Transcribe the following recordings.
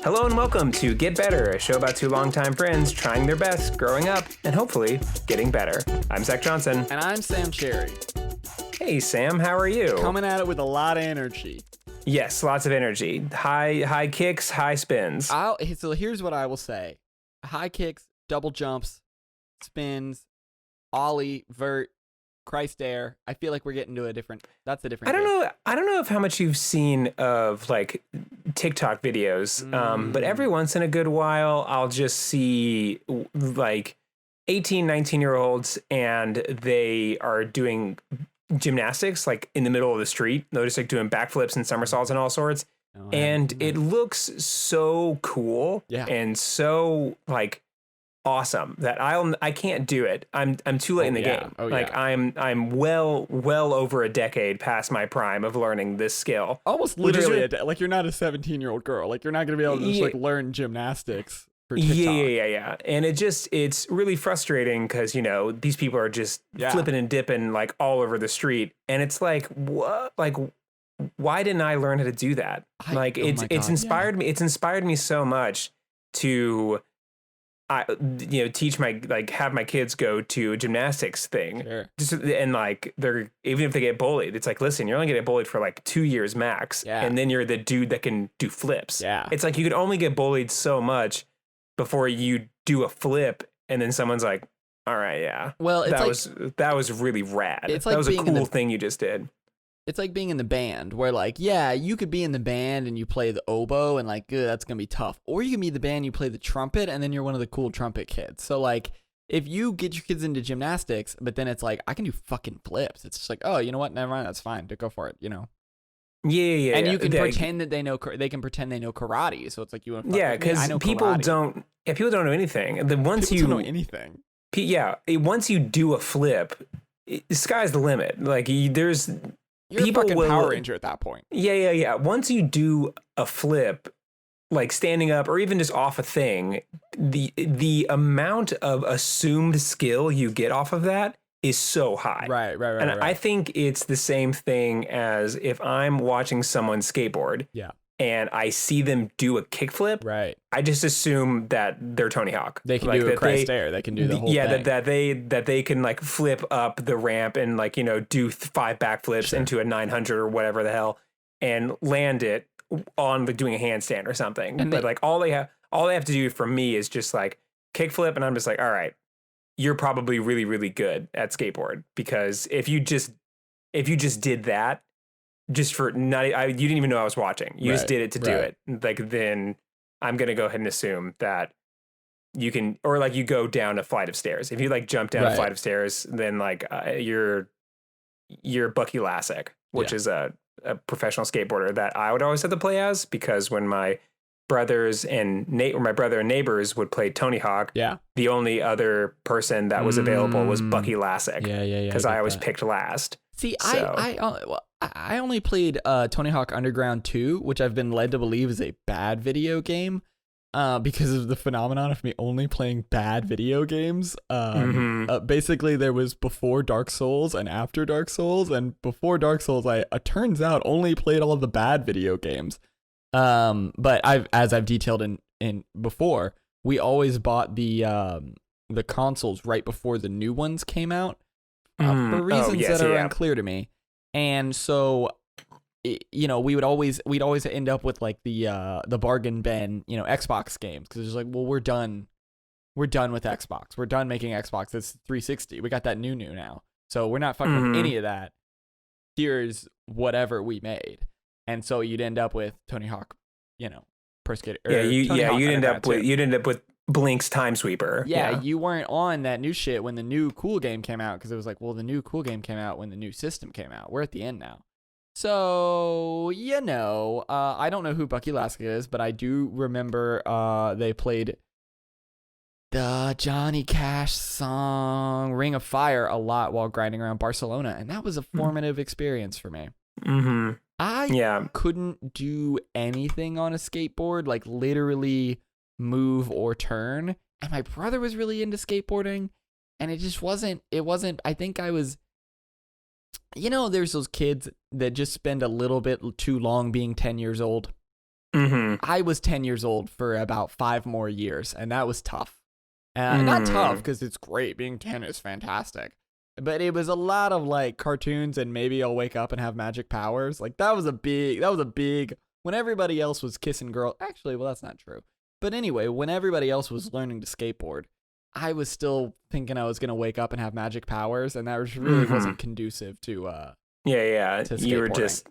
Hello and welcome to Get Better, a show about two longtime friends trying their best, growing up, and hopefully getting better. I'm Zach Johnson. And I'm Sam Cherry. Hey Sam, how are you? Coming at it with a lot of energy. Yes, lots of energy. High kicks, high spins. So here's what I will say. High kicks, double jumps, spins, ollie, vert, Christ air. I feel like we're getting to a different game. I don't know if how much you've seen of like TikTok videos, but every once in a good while I'll just see like 18, 19-year-olds and they are doing gymnastics like in the middle of the street. They're just like doing backflips and somersaults and all sorts. And it looks so cool and so like awesome that I can't do it. I'm too late in the game. I'm well over a decade past my prime of learning this skill. Almost literally like you're not a 17-year-old girl. Like you're not going to be able to just like learn gymnastics for TikTok. Yeah. And it's really frustrating because, you know, these people are just flipping and dipping like all over the street. And it's like, what? Like, why didn't I learn how to do that? It's inspired me. It's inspired me so much to teach have my kids go to a gymnastics thing. Sure. And like they're, even if they get bullied, it's like, listen, you're only gonna get bullied for like 2 years max. Yeah. And then you're the dude that can do flips. Yeah. It's like you could only get bullied so much before you do a flip and then someone's like, all right, yeah. Well, that was really rad. It's like that was a cool thing you just did. It's like being in the band where like, yeah, you could be in the band and you play the oboe and like, that's going to be tough. Or you can be in the band, you play the trumpet and then you're one of the cool trumpet kids. So like if you get your kids into gymnastics, but then it's like, I can do fucking flips. It's just like, oh, you know what? Never mind. That's fine. Go for it. You know? Yeah. And you can pretend that they can pretend they know karate. So it's like, because people don't know anything. Then once people don't know anything. Once you do a flip, the sky's the limit. Like You're a fucking Power Ranger at that point. Yeah. Once you do a flip, like standing up or even just off a thing, the amount of assumed skill you get off of that is so high. Right. And I think it's the same thing as if I'm watching someone skateboard. Yeah. And I see them do a kickflip. Right. I just assume that they're Tony Hawk. They can do a Christ air. They can do the whole thing. Yeah, that they can like flip up the ramp and like, you know, do 5 backflips into a 900 or whatever the hell and land it on like doing a handstand or something. But like all they have to do for me is just like kickflip, and I'm just like, all right, you're probably really, really good at skateboard, because if you just did that, just for you didn't even know I was watching. You just did it to do it. Like, then I'm going to go ahead and assume that you can, or like you go down a flight of stairs. If you like jump down a flight of stairs, then like you're Bucky Lasek, which is a professional skateboarder that I would always have to play as, because when my brother and neighbors would play Tony Hawk, the only other person that was available was Bucky Lasek. Yeah. Because I always picked last. See, I only played Tony Hawk Underground 2, which I've been led to believe is a bad video game, because of the phenomenon of me only playing bad video games. Basically, there was before Dark Souls and after Dark Souls, and before Dark Souls, I turns out only played all of the bad video games. But as I've detailed in before, we always bought the consoles right before the new ones came out, for reasons that are unclear to me. And so, you know, we'd always end up with like the bargain bin, you know, Xbox games, because it's like, well, we're done with Xbox. We're done making Xbox. It's 360. We got that new now, so we're not fucking with any of that. Here's whatever we made. And so you'd end up with Tony Hawk, you know, Pro Skater. You'd end up with Blink's Time Sweeper. Yeah, you weren't on that new shit when the new cool game came out, because it was like, well, the new cool game came out when the new system came out. We're at the end now. So, you know, I don't know who Bucky Lasek is, but I do remember they played the Johnny Cash song Ring of Fire a lot while grinding around Barcelona, and that was a formative experience for me. I couldn't do anything on a skateboard, like literally move or turn, and my brother was really into skateboarding, and it wasn't, I think I was, you know, there's those kids that just spend a little bit too long being 10 years old. I was 10 years old for about 5 more years, and that was tough. Not tough, because it's great. Being 10 is fantastic. But it was a lot of, like, cartoons and maybe I'll wake up and have magic powers. Like, that was a big, when everybody else was kissing girls. Actually, well, that's not true. But anyway, when everybody else was learning to skateboard, I was still thinking I was going to wake up and have magic powers, and that really wasn't conducive to to skateboarding.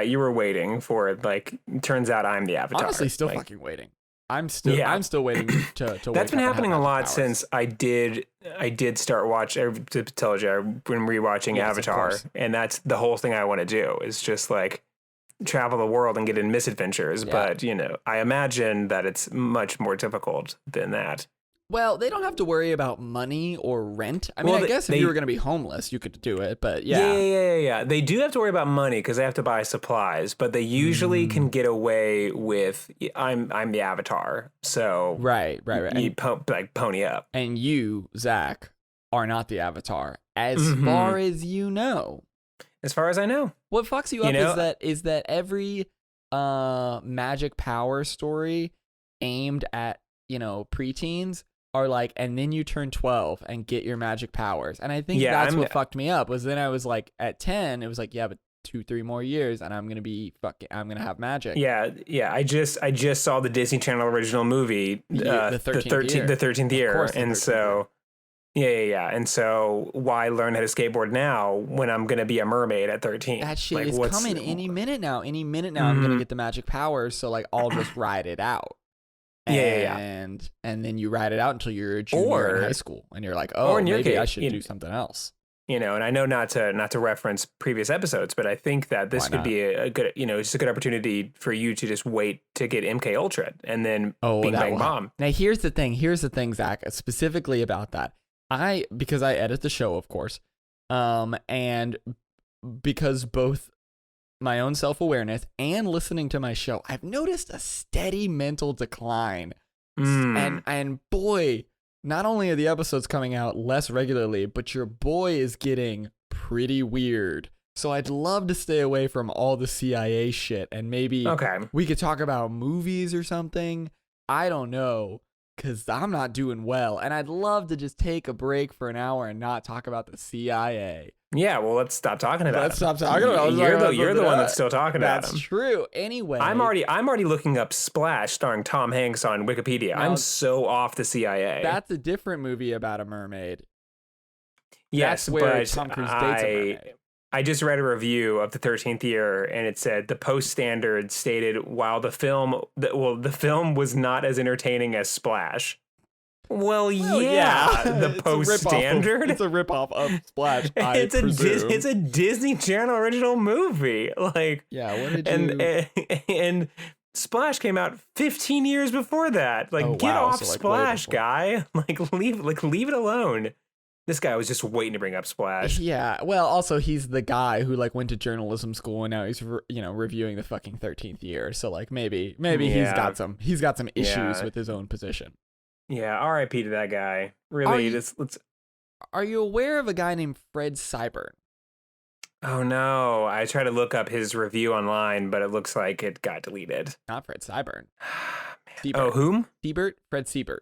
You were waiting for it. Like, turns out I'm the Avatar. Honestly, still like, fucking waiting. I'm still waiting to That's been happening a lot powers. since I did start watching. To tell you, I've been rewatching Avatar, and that's the whole thing I want to do is just like travel the world and get in misadventures. But I imagine that it's much more difficult than that. Well, they don't have to worry about money or rent. I mean, I guess if you were going to be homeless, you could do it, but yeah. They do have to worry about money because they have to buy supplies, but they usually can get away with I'm the Avatar, so right. You pony up. And you, Zach, are not the Avatar, as far as you know. As far as I know, what fucks you up is that every magic power story aimed at preteens are like, and then you turn 12 and get your magic powers. And I think that's what fucked me up, was then I was like, at 10, it was like, yeah, but 2-3 more years and I'm gonna have magic. Yeah. I just saw the Disney Channel original movie, the 13th year. And so and so why learn how to skateboard now when I'm gonna be a mermaid at 13? That shit is coming any minute now. I'm gonna get the magic powers, so like I'll just ride it out. And then you ride it out until you're a junior in high school, and you're like, oh, maybe I should do something else. And I know not to reference previous episodes, but I think that this could be a good, it's a good opportunity for you to just wait to get MK Ultra and then Bing Bang Bomb. Now here's the thing, Zach, specifically about that. Because I edit the show, of course, and because both my own self-awareness and listening to my show, I've noticed a steady mental decline. And boy, not only are the episodes coming out less regularly, but your boy is getting pretty weird. So I'd love to stay away from all the CIA shit, and maybe we could talk about movies or something. I don't know, because I'm not doing well, and I'd love to just take a break for an hour and not talk about the CIA. Yeah, well, let's stop talking about it. Let's stop talking about it. You're the one that's still talking about it. That's true. Anyway, I'm already looking up Splash starring Tom Hanks on Wikipedia. I'm so off the CIA. That's a different movie about a mermaid. Yes, that's where but Tom Cruise dates a mermaid. I just read a review of the 13th year, and it said the Post Standard stated while the film was not as entertaining as Splash. Well, the Post Standard. It's a ripoff of Splash. It's a Disney Channel original movie. Like, what did and Splash came out 15 years before that. Like, get off Splash, guy. Like, leave it alone. This guy was just waiting to bring up Splash. Yeah. Well, also he's the guy who like went to journalism school and now he's reviewing the fucking 13th year. So like maybe he's got some issues with his own position. Yeah, R.I.P. to that guy. Really, Are you aware of a guy named Fred Seibert? Oh no, I tried to look up his review online, but it looks like it got deleted. Not Fred Seibert. Oh, whom? Seibert? Fred Seibert.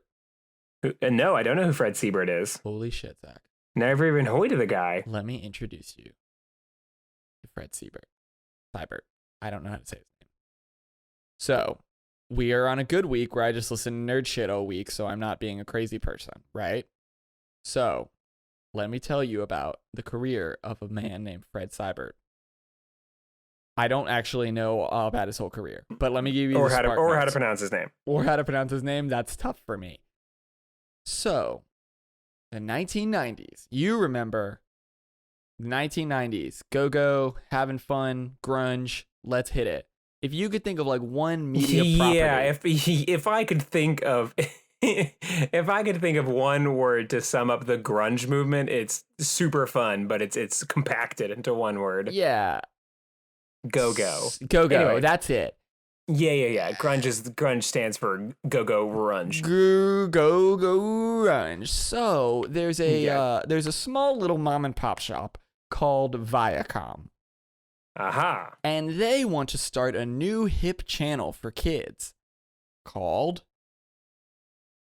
No, I don't know who Fred Seibert is. Holy shit, Zach. Never even heard of the guy. Let me introduce you to Fred Seibert. I don't know how to say his name. So, we are on a good week where I just listen to nerd shit all week, so I'm not being a crazy person, right? So, let me tell you about the career of a man named Fred Seibert. I don't actually know about his whole career, but let me give you how to pronounce his name. Or how to pronounce his name. That's tough for me. So, the 1990s. You remember the 1990s. Go-go, having fun, grunge, let's hit it. If you could think of like one media property. Yeah, if I could think of one word to sum up the grunge movement, it's super fun, but it's compacted into one word. Yeah. Go-go. Go-go, anyway. That's it. Yeah. Grunge stands for go-go grunge. Go grunge. So there's a small little mom and pop shop called Viacom. Aha. And they want to start a new hip channel for kids called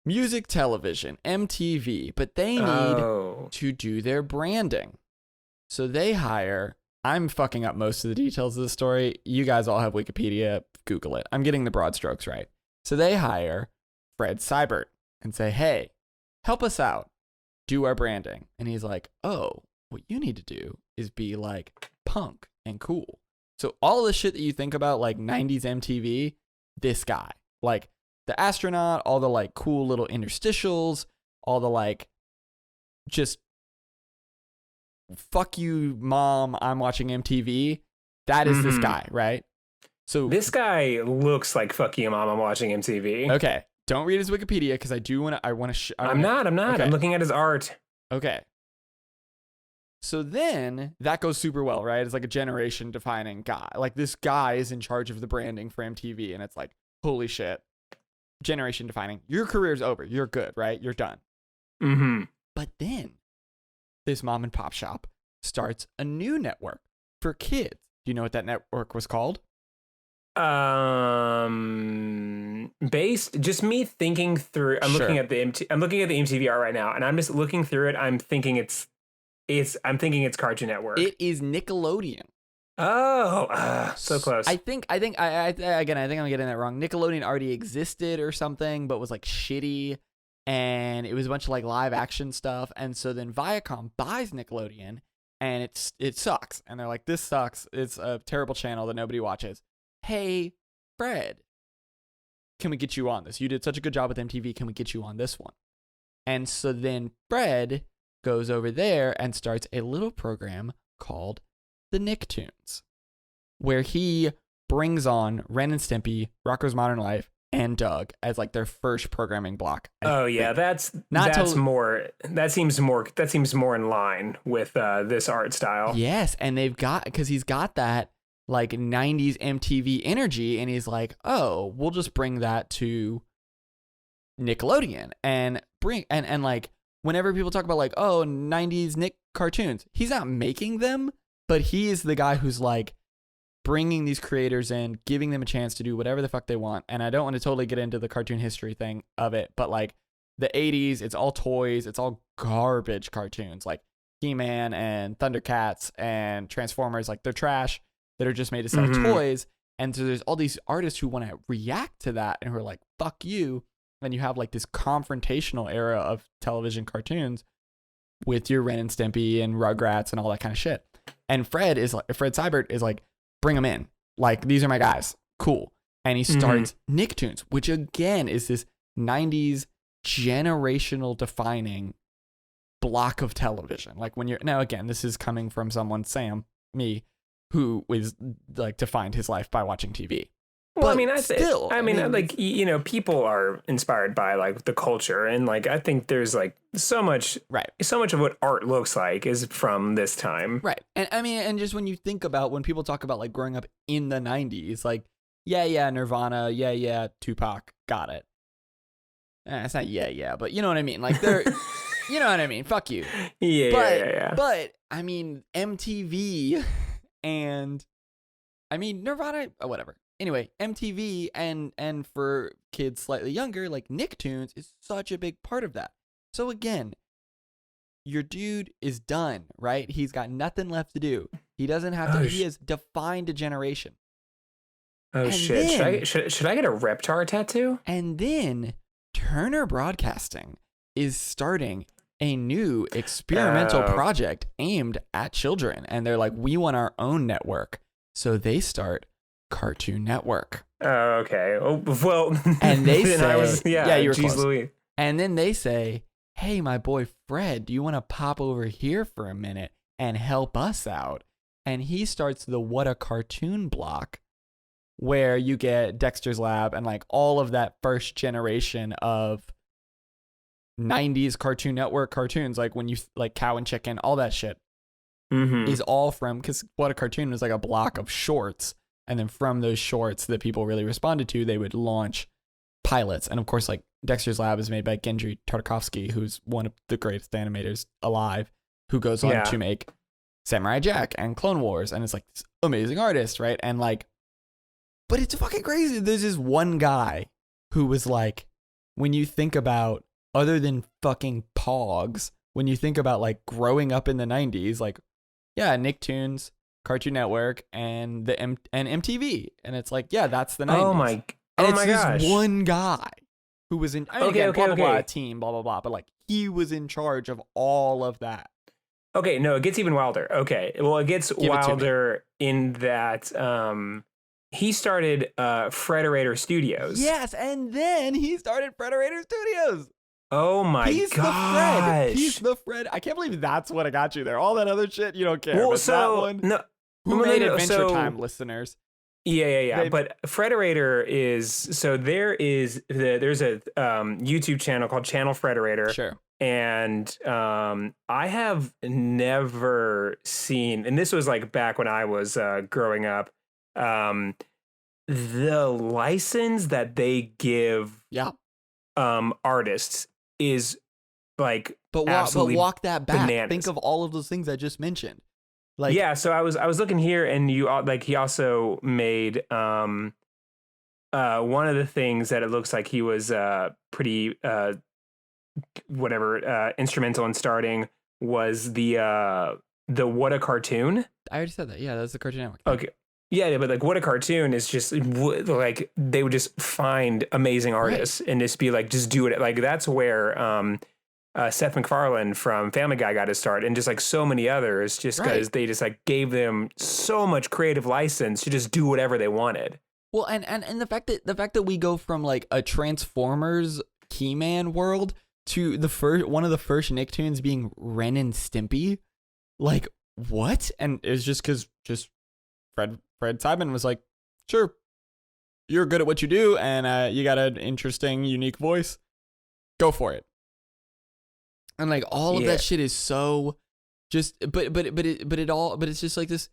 Music Television, MTV, but they need to do their branding. So they hire, I'm fucking up most of the details of the story. You guys all have Wikipedia, Google it. I'm getting the broad strokes right. So they hire Fred Seibert and say, hey, help us out, do our branding. And he's like, oh, what you need to do is be like punk and cool. So all the shit that you think about, like 90s MTV, this guy, like the astronaut, all the like cool little interstitials, all the like just fuck you, mom, I'm watching MTV. That is this guy, right? So this guy looks like fuck you, mom, I'm watching MTV. Okay, don't read his Wikipedia because I do want to. I'm not. Okay. I'm looking at his art. Okay. So then that goes super well, right? It's like a generation defining guy. Like this guy is in charge of the branding for MTV, and it's like, holy shit, generation defining. Your career's over. You're good, right? You're done. Mm-hmm. But then this mom and pop shop starts a new network for kids. Do you know what that network was called? Based just me thinking through. I'm looking at the MTV art right now, and I'm just looking through it. I'm thinking it's Cartoon Network. It is Nickelodeon. Oh, so close. I think I'm getting that wrong. Nickelodeon already existed or something, but was like shitty, and it was a bunch of like live action stuff. And so then Viacom buys Nickelodeon, and it sucks. And they're like, this sucks. It's a terrible channel that nobody watches. Hey, Fred, can we get you on this? You did such a good job with MTV. Can we get you on this one? And so then Fred goes over there and starts a little program called the Nicktoons, where he brings on Ren and Stimpy, Rocko's Modern Life, and Doug as like their first programming block. That seems more in line with this art style. Yes, and he's got that like 90s MTV energy, and he's like, oh, we'll just bring that to Nickelodeon and like whenever people talk about like, oh, 90s Nick cartoons, he's not making them, but he is the guy who's like bringing these creators in, giving them a chance to do whatever the fuck they want. And I don't want to totally get into the cartoon history thing of it, but like the 80s, it's all toys, it's all garbage cartoons like He-Man and Thundercats and Transformers, like they're trash that are just made to sell toys. And so there's all these artists who want to react to that and who are like, fuck you. And you have like this confrontational era of television cartoons with your Ren and Stimpy and Rugrats and all that kind of shit. And Fred Seibert is like, bring them in. Like, these are my guys. Cool. And he starts Nicktoons, which again is this 90s generational defining block of television. Like now again, this is coming from someone, Sam, me, who is like defined his life by watching TV. Well, I mean, like, you know, people are inspired by like the culture, and like I think there's like so much of what art looks like is from this time, right? And I mean, and just when you think about when people talk about like growing up in the 90s, like yeah, Nirvana, yeah, Tupac, got it. It's not but you know what I mean. Like they're, you know what I mean. Fuck you. Yeah. But I mean, MTV and I mean Nirvana, whatever. Anyway, MTV and for kids slightly younger, like Nicktoons is such a big part of that. So again, your dude is done, right? He's got nothing left to do. He doesn't have to. He has defined a generation. Oh, and shit! Then, should I get a Reptar tattoo? And then Turner Broadcasting is starting a new experimental project aimed at children, and they're like, we want our own network, so they start Cartoon Network. Oh, okay. Oh, well, and they say, you were geez close. Louis. And then they say, hey, my boy Fred, do you want to pop over here for a minute and help us out? And he starts the What a Cartoon block, where you get Dexter's Lab and like all of that first generation of 90s Cartoon Network cartoons, like when you like Cow and Chicken, all that shit is all from, because What a Cartoon was like a block of shorts. And then from those shorts that people really responded to, they would launch pilots. And of course, like Dexter's Lab is made by Gendry Tartakovsky, who's one of the greatest animators alive, who goes on to make Samurai Jack and Clone Wars, and it's like this amazing artist, right? And like, but it's fucking crazy. There's this one guy who was like, when you think about, other than fucking Pogs, when you think about like growing up in the 90s, like, yeah, Nicktoons, Cartoon Network, and MTV, and it's like, yeah, that's the 90s. Oh my gosh. This one guy who was in, blah, team, blah, blah, blah, but like, he was in charge of all of that. Okay, no, it gets even wilder. Okay, well, it gets wilder in that he started Frederator Studios. Yes, and then he started Frederator Studios. Oh my gosh. He's the Fred. I can't believe that's what I got you there. All that other shit, you don't care. Well, but that one, who made Adventure Time, listeners? Yeah. But Frederator is, so there's a YouTube channel called Channel Frederator. Sure. And I have never seen, and this was like back when I was growing up, the license that they give artists is like, but walk that back. Bananas. Think of all of those things I just mentioned. Like, yeah, so I was looking here, and he also made one of the things that it looks like he was pretty instrumental in starting was the What a Cartoon. I already said that. Yeah, that's the Cartoon Network. Okay. Yeah, but like What a Cartoon is just like they would just find amazing artists and just be like, just do it. Like that's where Seth MacFarlane from Family Guy got his start, and just like so many others, just because they just like gave them so much creative license to just do whatever they wanted. Well, and the fact that we go from like a Transformers He-Man world to one of the first Nicktoons being Ren and Stimpy, like what? And it was just because Fred Simon was like, sure, you're good at what you do, and you got an interesting, unique voice, go for it. And like all of that shit is so just, but it's just like this.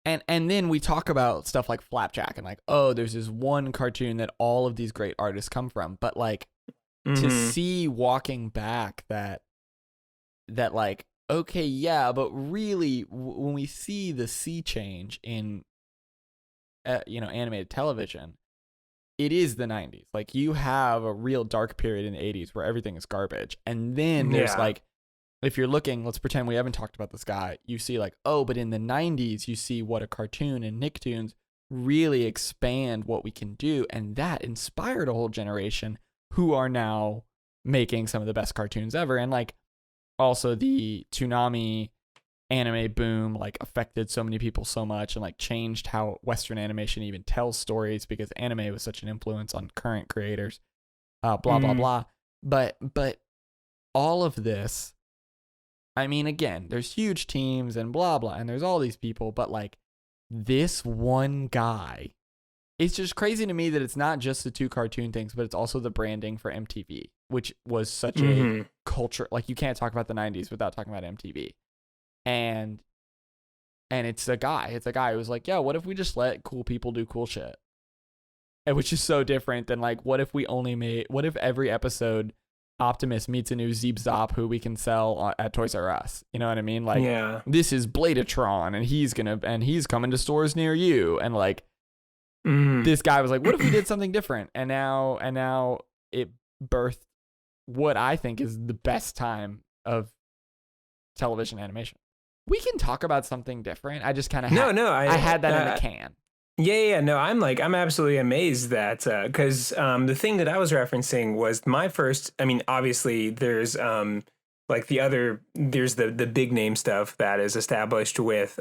And then we talk about stuff like Flapjack and like, oh, there's this one cartoon that all of these great artists come from. But like to see walking back that like, okay, yeah, but really when we see the sea change in, animated television, it is the 90s. Like you have a real dark period in the 80s where everything is garbage. And then there's like, if you're looking, let's pretend we haven't talked about this guy. You see like, oh, but in the 90s, you see What a Cartoon and Nicktoons really expand what we can do. And that inspired a whole generation who are now making some of the best cartoons ever. And like also the Toonami anime boom like affected so many people so much and like changed how Western animation even tells stories because anime was such an influence on current creators, blah blah. But all of this, I mean, again, there's huge teams and blah blah, and there's all these people, but like this one guy, it's just crazy to me that it's not just the two cartoon things, but it's also the branding for MTV, which was such a culture. Like you can't talk about the 90s without talking about MTV. And it's a guy who was like, yeah, what if we just let cool people do cool shit? And which is so different than like, what if every episode Optimus meets a new Zeep Zop who we can sell at Toys R Us? You know what I mean? Like, this is Bladatron and he's coming to stores near you. And like, this guy was like, what if we did something different? And now it birthed what I think is the best time of television animation. We can talk about something different. I just kind of I had that in the can. Yeah. No, I'm absolutely amazed that because the thing that I was referencing was my first. I mean, obviously, there's like there's the big name stuff that is established with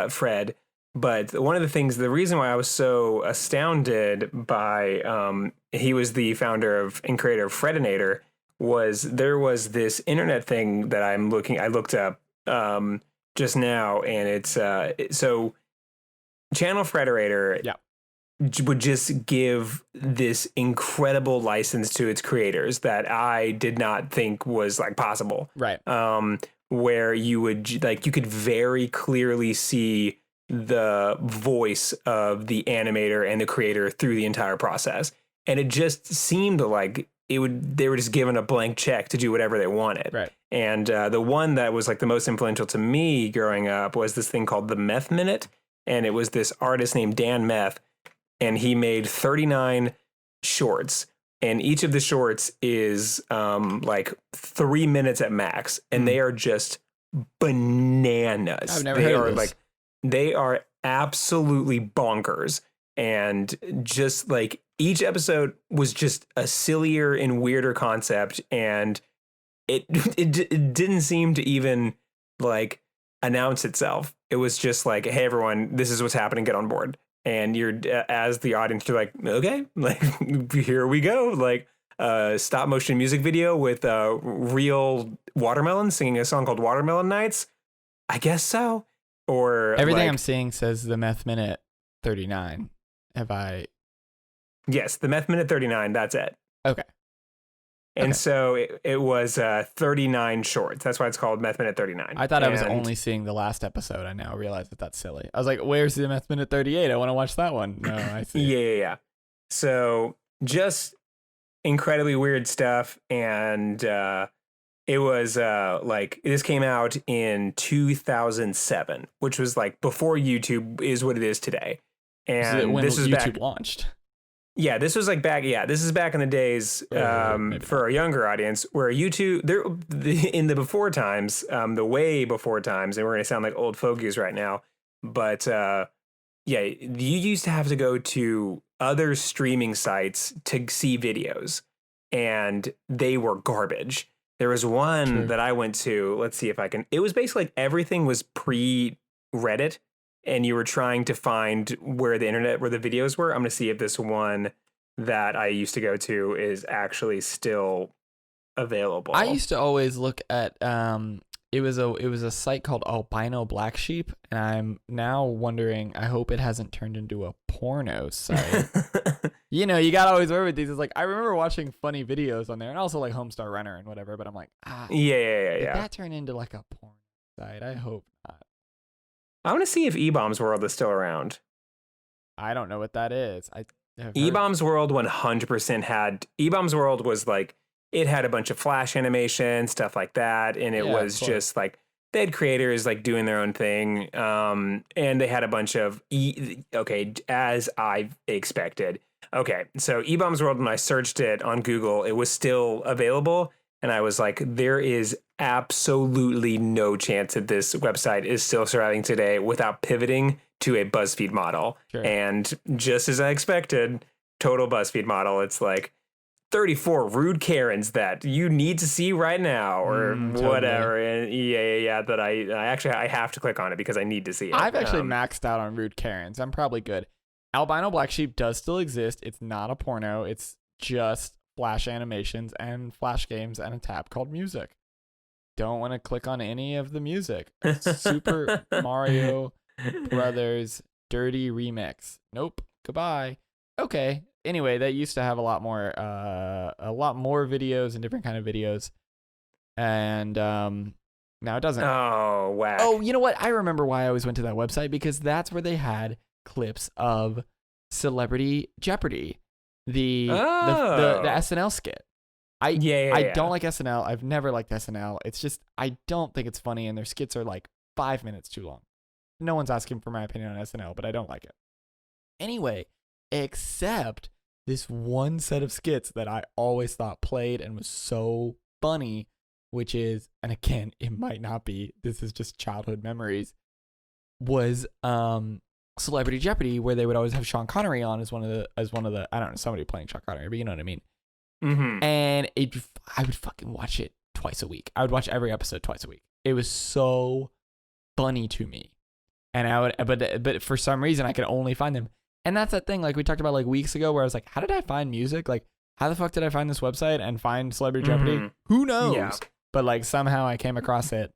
Fred. But one of the things, the reason why I was so astounded by he was the founder of and creator of Fredinator, was there was this internet thing that I looked up just now, and it's so Channel Frederator would just give this incredible license to its creators that I did not think was like possible. Right. Where you could very clearly see the voice of the animator and the creator through the entire process. And it just seemed like they were just given a blank check to do whatever they wanted. Right. And the one that was like the most influential to me growing up was this thing called the Meth Minute. And it was this artist named Dan Meth, and he made 39 shorts. And each of the shorts is like 3 minutes at max. And they are just bananas. I've never heard of this. They are absolutely bonkers. And just like each episode was just a sillier and weirder concept. And it didn't seem to even like announce itself. It was just like, hey, everyone, this is what's happening. Get on board. And you're, as the audience, you're like, okay, like, here we go. Like, stop motion music video with real watermelon singing a song called Watermelon Nights. I guess so. Or everything like, I'm seeing says the Meth Minute 39. Have I? Yes, the Meth Minute 39. That's it. Okay. And so it was 39 shorts. That's why it's called Meth Minute 39. I thought I was only seeing the last episode. I now realize that that's silly. I was like, where's the Meth Minute 38? I want to watch that one. No, I see. Yeah. So just incredibly weird stuff. And it was like, this came out in 2007, which was like before YouTube is what it is today. And when this was YouTube launched. Yeah, this was like back. Yeah, this is back in the days for a younger audience where YouTube, in the before times, the way before times, and we're going to sound like old fogies right now, but yeah, you used to have to go to other streaming sites to see videos, and they were garbage. There was one that I went to. Let's see if I can. It was basically like everything was pre-Reddit. And you were trying to find where the videos were. I'm going to see if this one that I used to go to is actually still available. I used to always look at it was a site called Albino Black Sheep, and I'm now wondering, I hope it hasn't turned into a porno site. You know, you got to always worry with these. It's like, I remember watching funny videos on there, and also like Homestar Runner and whatever, but I'm like, yeah. Did that turn into like a porn site? I hope not. I want to see if E-Bombs World is still around. I don't know what that is. E-Bombs World 100% had. E-Bombs World was like, it had a bunch of Flash animation, stuff like that. And it was just like, they had creators like doing their own thing. And they had a bunch of, as I expected. Okay, so E-Bombs World, when I searched it on Google, it was still available. And I was like, there is absolutely no chance that this website is still surviving today without pivoting to a BuzzFeed model. Sure. And just as I expected, total BuzzFeed model. It's like 34 rude Karens that you need to see right now or whatever. And yeah, that I have to click on it because I need to see it. I've actually maxed out on rude Karens. I'm probably good. Albino Black Sheep does still exist. It's not a porno. It's just Flash animations and Flash games and a tab called music. Don't want to click on any of the music. Super Mario Brothers Dirty Remix. Nope. Goodbye. Okay. Anyway, that used to have a lot more videos and different kind of videos. And now it doesn't. Oh, whack. Oh, you know what? I remember why I always went to that website, because that's where they had clips of Celebrity Jeopardy. The SNL skit. I don't like SNL. I've never liked SNL. It's just, I don't think it's funny, and their skits are like 5 minutes too long. No one's asking for my opinion on SNL, but I don't like it. Anyway, except this one set of skits that I always thought played and was so funny, which is, and again, it might not be, this is just childhood memories, was Celebrity Jeopardy, where they would always have Sean Connery on as one of the I don't know, somebody playing Sean Connery, but you know what I mean. Mm-hmm. And I would fucking watch it twice a week. I would watch every episode twice a week. It was so funny to me, and but for some reason I could only find them. And that's that thing, like we talked about like weeks ago, where I was like, how did I find music? Like, how the fuck did I find this website and find Celebrity Jeopardy? Who knows? Yeah. But like somehow I came across it,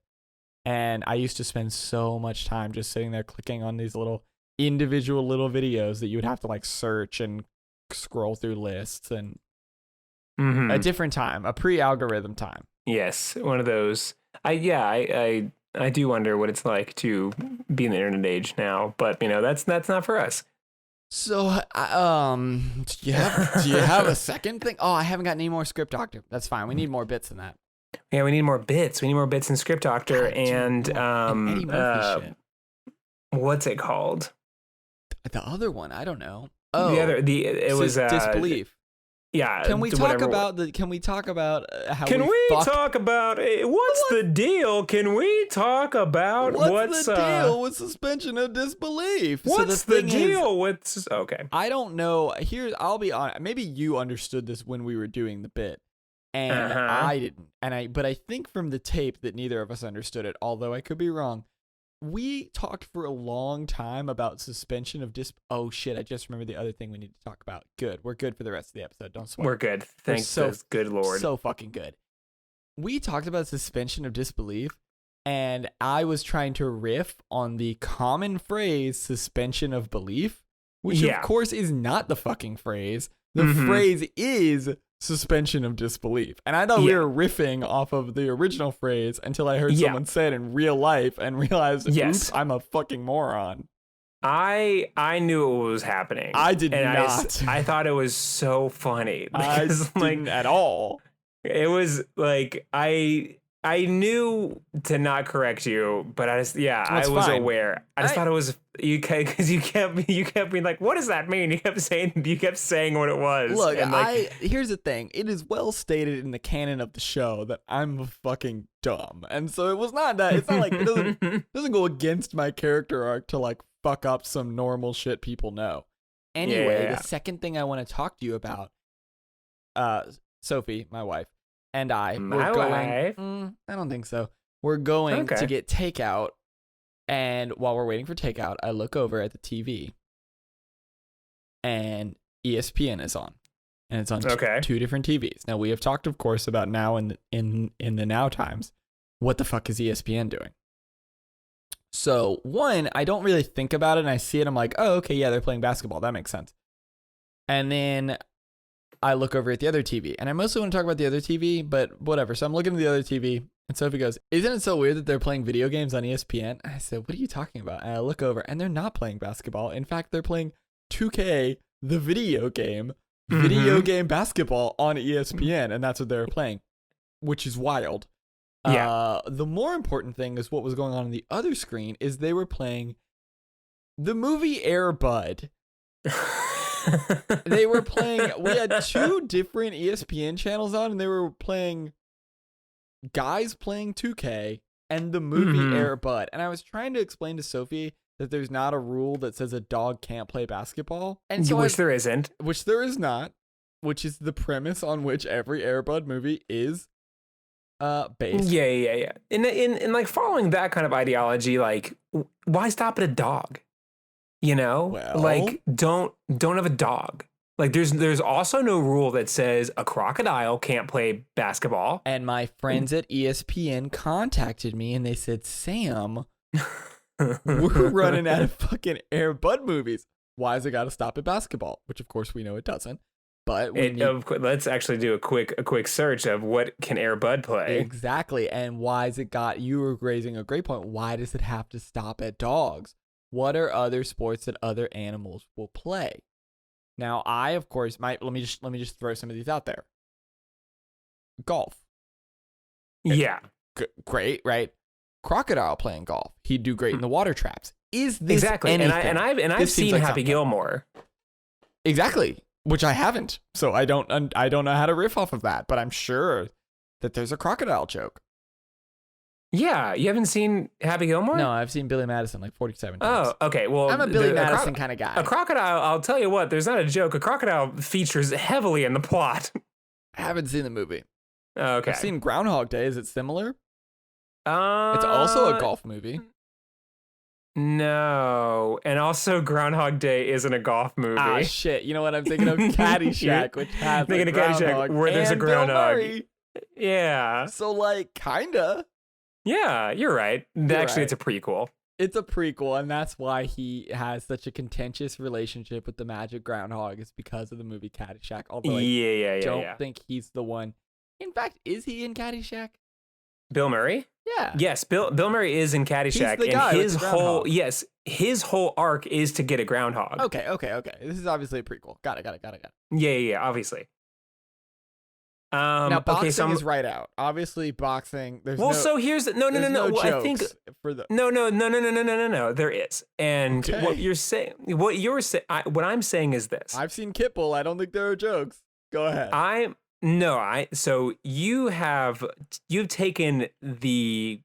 and I used to spend so much time just sitting there clicking on these little individual little videos that you would have to like search and scroll through lists, and a different time, a pre-algorithm time. Yes, one of those. I do wonder what it's like to be in the internet age now, but you know, that's not for us. So, do you have a second thing? Oh, I haven't got any more Script Doctor. That's fine. We need more bits than that. Yeah, we need more bits. We need more bits in Script Doctor and Eddie Murphy shit. What's it called? The other one, I don't know. Oh, it was Disbelief. Yeah. Can we talk about how? Can we talk about what's the deal? Can we talk about what's the deal with suspension of disbelief? What's the deal with? Okay. I don't know. I'll be honest. Maybe you understood this when we were doing the bit, and I didn't. But I think from the tape that neither of us understood it. Although I could be wrong. We talked for a long time about suspension of Oh shit! I just remembered the other thing we need to talk about. Good, we're good for the rest of the episode. Don't sweat. We're good. Thanks, good Lord. So fucking good. We talked about suspension of disbelief, and I was trying to riff on the common phrase suspension of belief, which of course is not the fucking phrase. The phrase is suspension of disbelief. And I thought we were riffing off of the original phrase until I heard someone say it in real life and realized, oops, I'm a fucking moron. I knew what was happening. I did not. I thought it was so funny. I didn't at all. It was like I knew to not correct you, but I was aware. I just thought it was because you kept being like, "What does that mean?" You kept saying what it was. Look, here's the thing. It is well stated in the canon of the show that I'm fucking dumb, and so it was not that. It's not like it doesn't go against my character arc to like fuck up some normal shit people know. Anyway, the second thing I want to talk to you about, Sophie, my wife. And I don't think so. We're going to get takeout, and while we're waiting for takeout, I look over at the TV, and ESPN is on, and it's on two different TVs. Now we have talked, of course, about now in the now times. What the fuck is ESPN doing? So one, I don't really think about it, and I see it. I'm like, oh, okay, yeah, they're playing basketball. That makes sense. And then I look over at the other TV, and I mostly want to talk about the other TV, but whatever. So I'm looking at the other TV, and Sophie goes, "Isn't it so weird that they're playing video games on ESPN?" And I said, "What are you talking about?" And I look over, and they're not playing basketball. In fact, they're playing 2K, the video game basketball on ESPN, and that's what they're playing, which is wild. Yeah. The more important thing is what was going on the other screen is they were playing the movie Air Bud. They were playing, we had two different ESPN channels on, and they were playing guys playing 2K and the movie Air Bud. And I was trying to explain to Sophie that there's not a rule that says a dog can't play basketball. And so which there isn't. Which there is not, which is the premise on which every Air Bud movie is based. Yeah. In like following that kind of ideology, like why stop at a dog? You know, like don't have a dog. Like there's also no rule that says a crocodile can't play basketball. And my friends at ESPN contacted me and they said, "Sam, we're running out of fucking Air Bud movies. Why has it got to stop at basketball?" Which of course we know it doesn't. But let's actually do a quick search of what can Air Bud play. Exactly. And why has it got? You were raising a great point. Why does it have to stop at dogs? What are other sports that other animals will play? Now, I of course might let me just throw some of these out there. Golf. Yeah. Great, right? Crocodile playing golf. He'd do great in the water traps. Is this exactly? Anything? And I've seen like Happy Gilmore. Exactly, which I haven't. So I don't know how to riff off of that, but I'm sure that there's a crocodile joke. Yeah, you haven't seen Happy Gilmore? No, I've seen Billy Madison like 47 times. Oh, okay. Well, I'm a Billy Madison kind of guy. A crocodile, I'll tell you what, there's not a joke. A crocodile features heavily in the plot. I haven't seen the movie. Okay. I've seen Groundhog Day. Is it similar? It's also a golf movie. No. And also Groundhog Day isn't a golf movie. Ah, shit. You know what I'm thinking of? Caddyshack, which has thinking of Caddyshack, where there's a groundhog. Yeah. So, like, kinda. Yeah, you're right. Actually, it's a prequel. It's a prequel, and that's why he has such a contentious relationship with the magic groundhog. Is because of the movie Caddyshack. Although I don't think he's the one. In fact, is he in Caddyshack? Bill Murray? Yeah. Yes, Bill Murray is in Caddyshack, He's the guy and with his the whole groundhog. his whole arc is to get a groundhog. Okay. This is obviously a prequel. Got it. Yeah, obviously. Now boxing okay, so is right out. Obviously, boxing. There's well, no, so here's the, no. Well, I think for the no. There is, and Okay. what you're saying, what I'm saying is this. I've seen Kipple. I don't think there are jokes. Go ahead. So you've taken the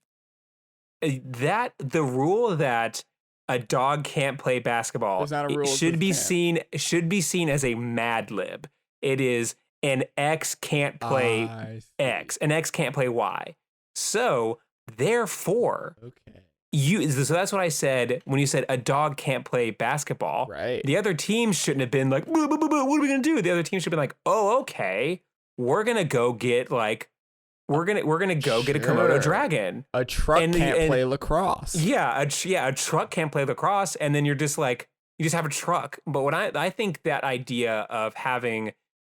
rule that a dog can't play basketball. There's not a rule that should be says seen as a Mad Lib. It is an X can't play I see. X, an X can't play Y. So therefore, Okay. so that's what I said when you said a dog can't play basketball. Right. The other team shouldn't have been like, what are we gonna do? The other team should have been like, oh, okay, we're gonna go get like, we're gonna go get a Komodo Sure. dragon. A truck And- can't and- play lacrosse. Yeah, a truck can't play lacrosse, and then you're just like, you just have a truck. But what I think that idea of having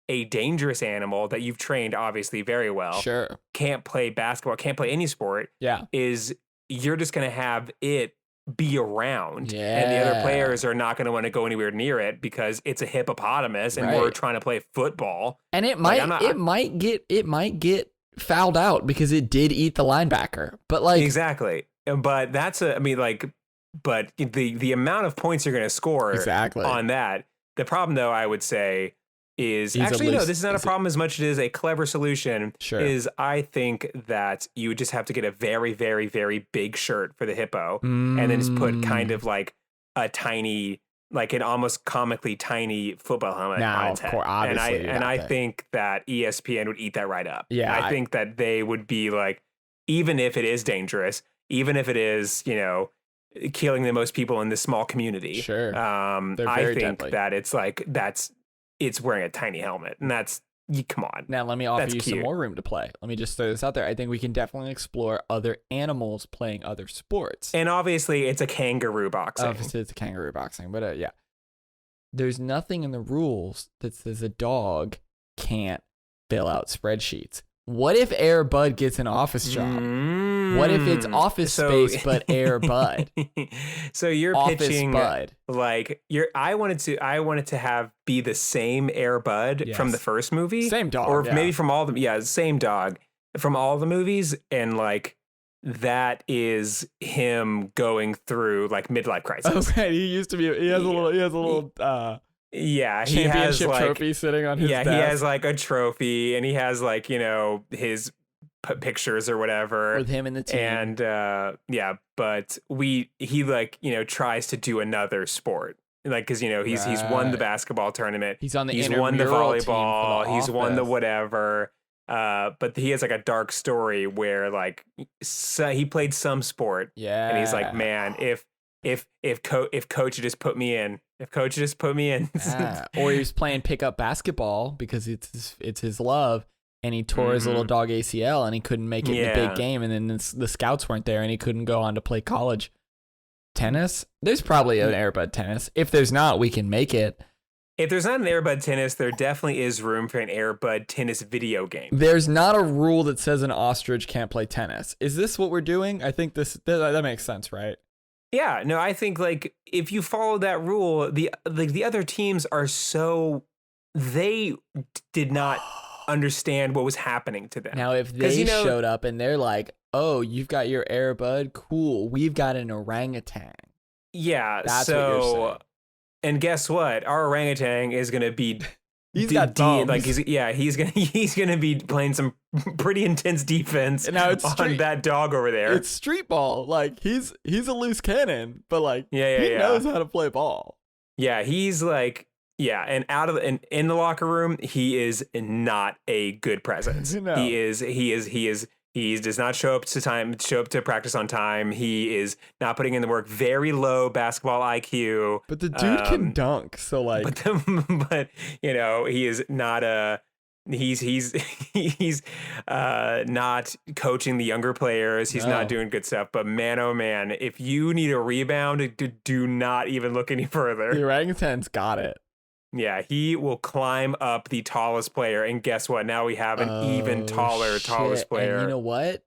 a dangerous animal that you've trained obviously very well Sure. can't play basketball, can't play any sport, Yeah. is you're just going to have it be around, and the other Yeah. players are not going to want to go anywhere near it because it's a hippopotamus and we're Right. trying to play football. And it Like, might I'm not- it might get fouled out because it did eat the linebacker. But like Exactly. But but the amount of points you're going to score exactly. on that. The problem, though, I would say is He's a actually no. loose- This is not a problem as much as it is a clever solution. Sure. Is I think that you would just have to get a very, very, very big shirt for the hippo, and then just put kind of like a tiny, like an almost comically tiny football helmet Now, on of its head. course, obviously, and I yeah. think that ESPN would eat that right up. Yeah, I think that they would be like, even if it is dangerous, even if it is, killing the most people in this small community. Sure. They're I very think deadly. that it's wearing a tiny helmet, and come on. Now let me offer That's you some cute. more room to play. Let me just throw this out there. I think we can definitely explore other animals playing other sports. And obviously, it's a kangaroo boxing. Obviously, it's kangaroo boxing, but yeah. There's nothing in the rules that says a dog can't fill out spreadsheets. What if Air Bud gets an office job? What if it's office space but Air Bud? So you're Office pitching Bud. like I wanted to have be the same Air Bud Yes. from the first movie, Same dog, or yeah. maybe from all the same dog from all the movies, and like that is him going through like midlife crisis. Okay, he has a little Yeah, he has championship like trophy sitting on his yeah, desk. he has like a trophy, and he has like his pictures or whatever with him and the team. and but he like tries to do another sport, like because he's won the Right. basketball tournament, He's on the he's won the intramural team for the volleyball, he's won the office. whatever, but he has like a dark story where like he played some sport, Yeah, and he's like, man, if coach just put me in, Yeah. Or he was playing pickup basketball because it's his love, and he tore his little dog ACL and he couldn't make it in the Yeah. big game, and then the scouts weren't there and he couldn't go on to play college tennis. There's probably an Air Bud tennis. If there's not, we can make it. If there's not an Air Bud tennis, there definitely is room for an Air Bud tennis video game. There's not a rule that says an ostrich can't play tennis. Is this what we're doing? I think that makes sense, right? Yeah, no, I think like if you follow that rule, the other teams are they did not understand what was happening to them. Now, if 'Cause, they showed up and they're like, "Oh, you've got your Air Bud, cool. We've got an orangutan." Yeah, That's what you're so saying. and guess what? Our orangutan is gonna be He's got thumbs. like he's gonna be playing some pretty intense defense And now it's on street- that dog over there. It's street ball. Like he's a loose cannon, but like he Yeah. knows how to play ball. Yeah, he's like, and in the locker room, he is not a good presence. No. He does not show up to practice on time. He is not putting in the work. Very low basketball IQ. But the dude can dunk, so like But he is not he's not coaching the younger players. He's No. not doing good stuff. But man, oh man, if you need a rebound, do not even look any further. the orangutan's got it. Yeah, he will climb up the tallest player, and guess what? Now we have an even taller, tallest shit. player. And you know what?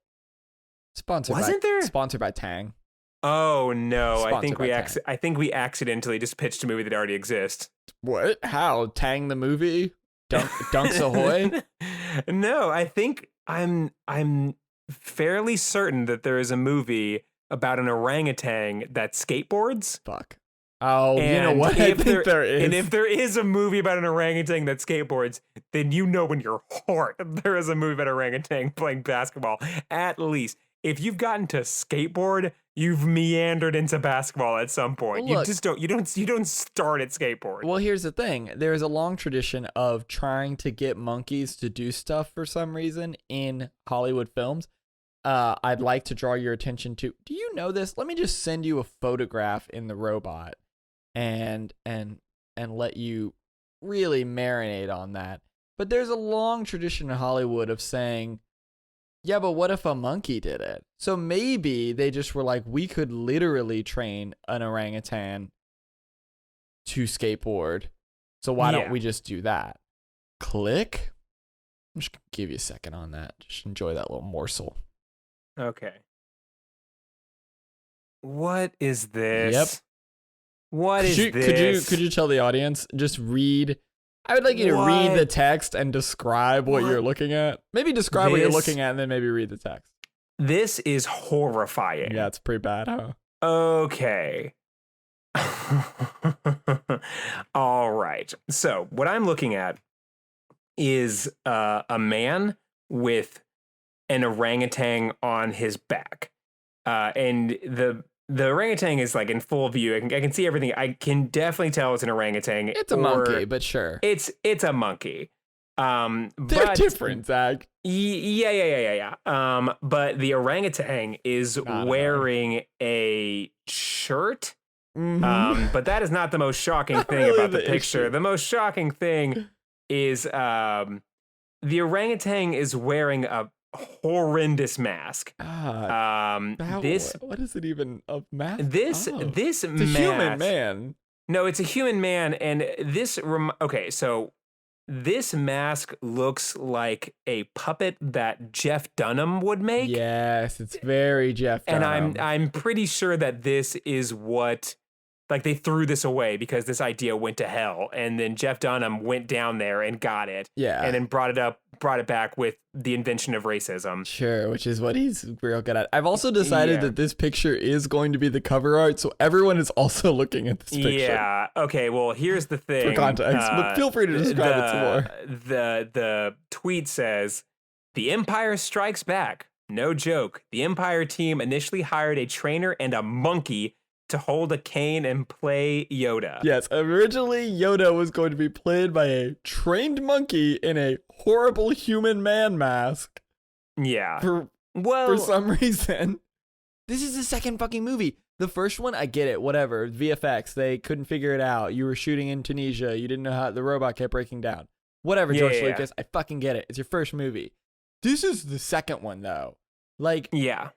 Wasn't there? Sponsored by Tang. Oh no! I think Sponsored by Tang. I think we accidentally just pitched a movie that already exists. What? How? Tang the movie? Dunks Ahoy? No, I think I'm fairly certain that there is a movie about an orangutan that skateboards. Fuck. Oh, And you know what? I think there is. And if there is a movie about an orangutan that skateboards, then you know in your heart there is a movie about an orangutan playing basketball. At least. If you've gotten to skateboard, you've meandered into basketball at some point. Look, you just don't you don't start at skateboard. Well, here's the thing. There's a long tradition of trying to get monkeys to do stuff for some reason in Hollywood films. I'd like to draw your attention to. Do you know this? Let me just send you a photograph in the robot and let you really marinate on that. But there's a long tradition in Hollywood of saying, yeah, but what if a monkey did it? So maybe they just were like, we could literally train an orangutan to skateboard. So why don't we just do that? Click. I'm just going to give you a second on that. Just enjoy that little morsel. Okay. What is this? Yep. What is this? Could you tell the audience? Just read. I would like you to read the text and describe what you're looking at. Maybe describe what you're looking at and then maybe read the text. This is horrifying. Yeah, it's pretty bad, huh? Okay. All right. So what I'm looking at is a man with an orangutan on his back. And the orangutan is like in full view. I can see everything. I can definitely tell it's an orangutan. It's a monkey, but sure. It's a monkey. They're different, Zach. Yeah. But the orangutan is wearing a shirt. Mm-hmm. But that is not the most shocking thing really about the picture. issue. The most shocking thing is the orangutan is wearing a horrendous mask. What is it even a mask? This it's mask, a human man. No, it's a human man, and this okay, so this mask looks like a puppet that Jeff Dunham would make. Yes, it's very Jeff Dunham. And I'm pretty sure that this is what, like, they threw this away because this idea went to hell, and then Jeff Dunham went down there and got it. Yeah. And then brought it back with the invention of racism. Sure, which is what he's real good at. I've also decided that this picture is going to be the cover art, so everyone is also looking at this picture. Yeah. Okay. Well, here's the thing. For context, but feel free to describe it some more. The tweet says, "The Empire strikes back. No joke. The Empire team initially hired a trainer and a monkey to hold a cane and play Yoda." Yes, originally Yoda was going to be played by a trained monkey in a horrible human man mask. Yeah. For some reason. This is the second fucking movie. The first one, I get it, whatever. VFX, they couldn't figure it out. You were shooting in Tunisia. You didn't know how the robot kept breaking down. Whatever, George Lucas, I fucking get it. It's your first movie. This is the second one, though. Like, yeah.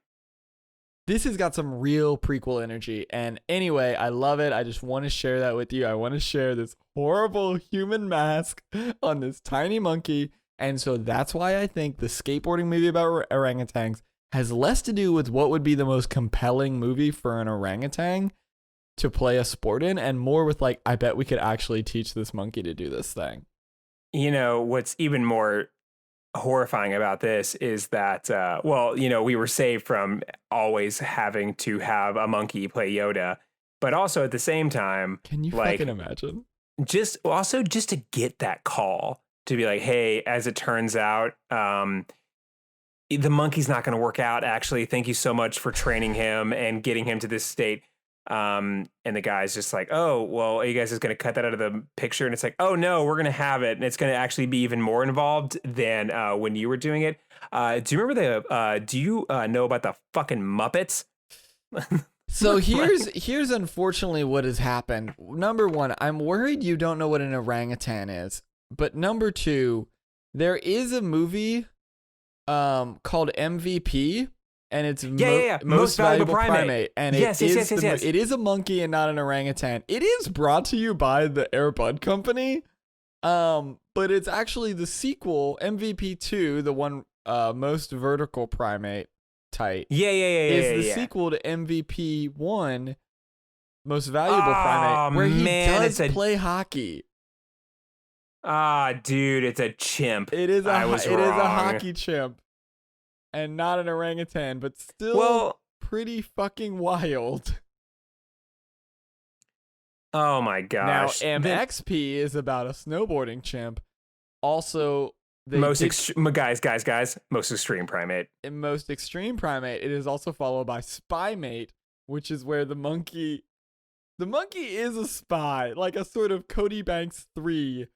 This has got some real prequel energy. And anyway, I love it. I just want to share that with you. I want to share this horrible human mask on this tiny monkey. And so that's why I think the skateboarding movie about orangutans has less to do with what would be the most compelling movie for an orangutan to play a sport in and more with like, I bet we could actually teach this monkey to do this thing. You know, what's even more horrifying about this is that, we were saved from always having to have a monkey play Yoda, but also at the same time, can you fucking imagine? Just to get that call to be like, hey, as it turns out, the monkey's not going to work out. Actually, thank you so much for training him and getting him to this state. And the guy's just like, oh, well, are you guys just going to cut that out of the picture? And it's like, oh, no, we're going to have it. And it's going to actually be even more involved than when you were doing it. Do you remember do you know about the fucking Muppets? So here's unfortunately what has happened. Number one, I'm worried you don't know what an orangutan is. But number two, there is a movie called MVP. And it's most valuable primate. And yes. It is a monkey and not an orangutan. It is brought to you by the Air Bud Company. But it's actually the sequel, MVP 2, the one most vertical primate. tight. Yeah, Is the sequel to MVP 1, Most Valuable Primate, where he does play hockey. Dude, it's a chimp. It is a hockey chimp, and not an orangutan, but still pretty fucking wild. Oh my gosh! Now MXP is about a snowboarding chimp. Also, Most Extreme Primate. In Most Extreme Primate, it is also followed by Spymate, which is where the monkey is a spy, like a sort of Cody Banks 3.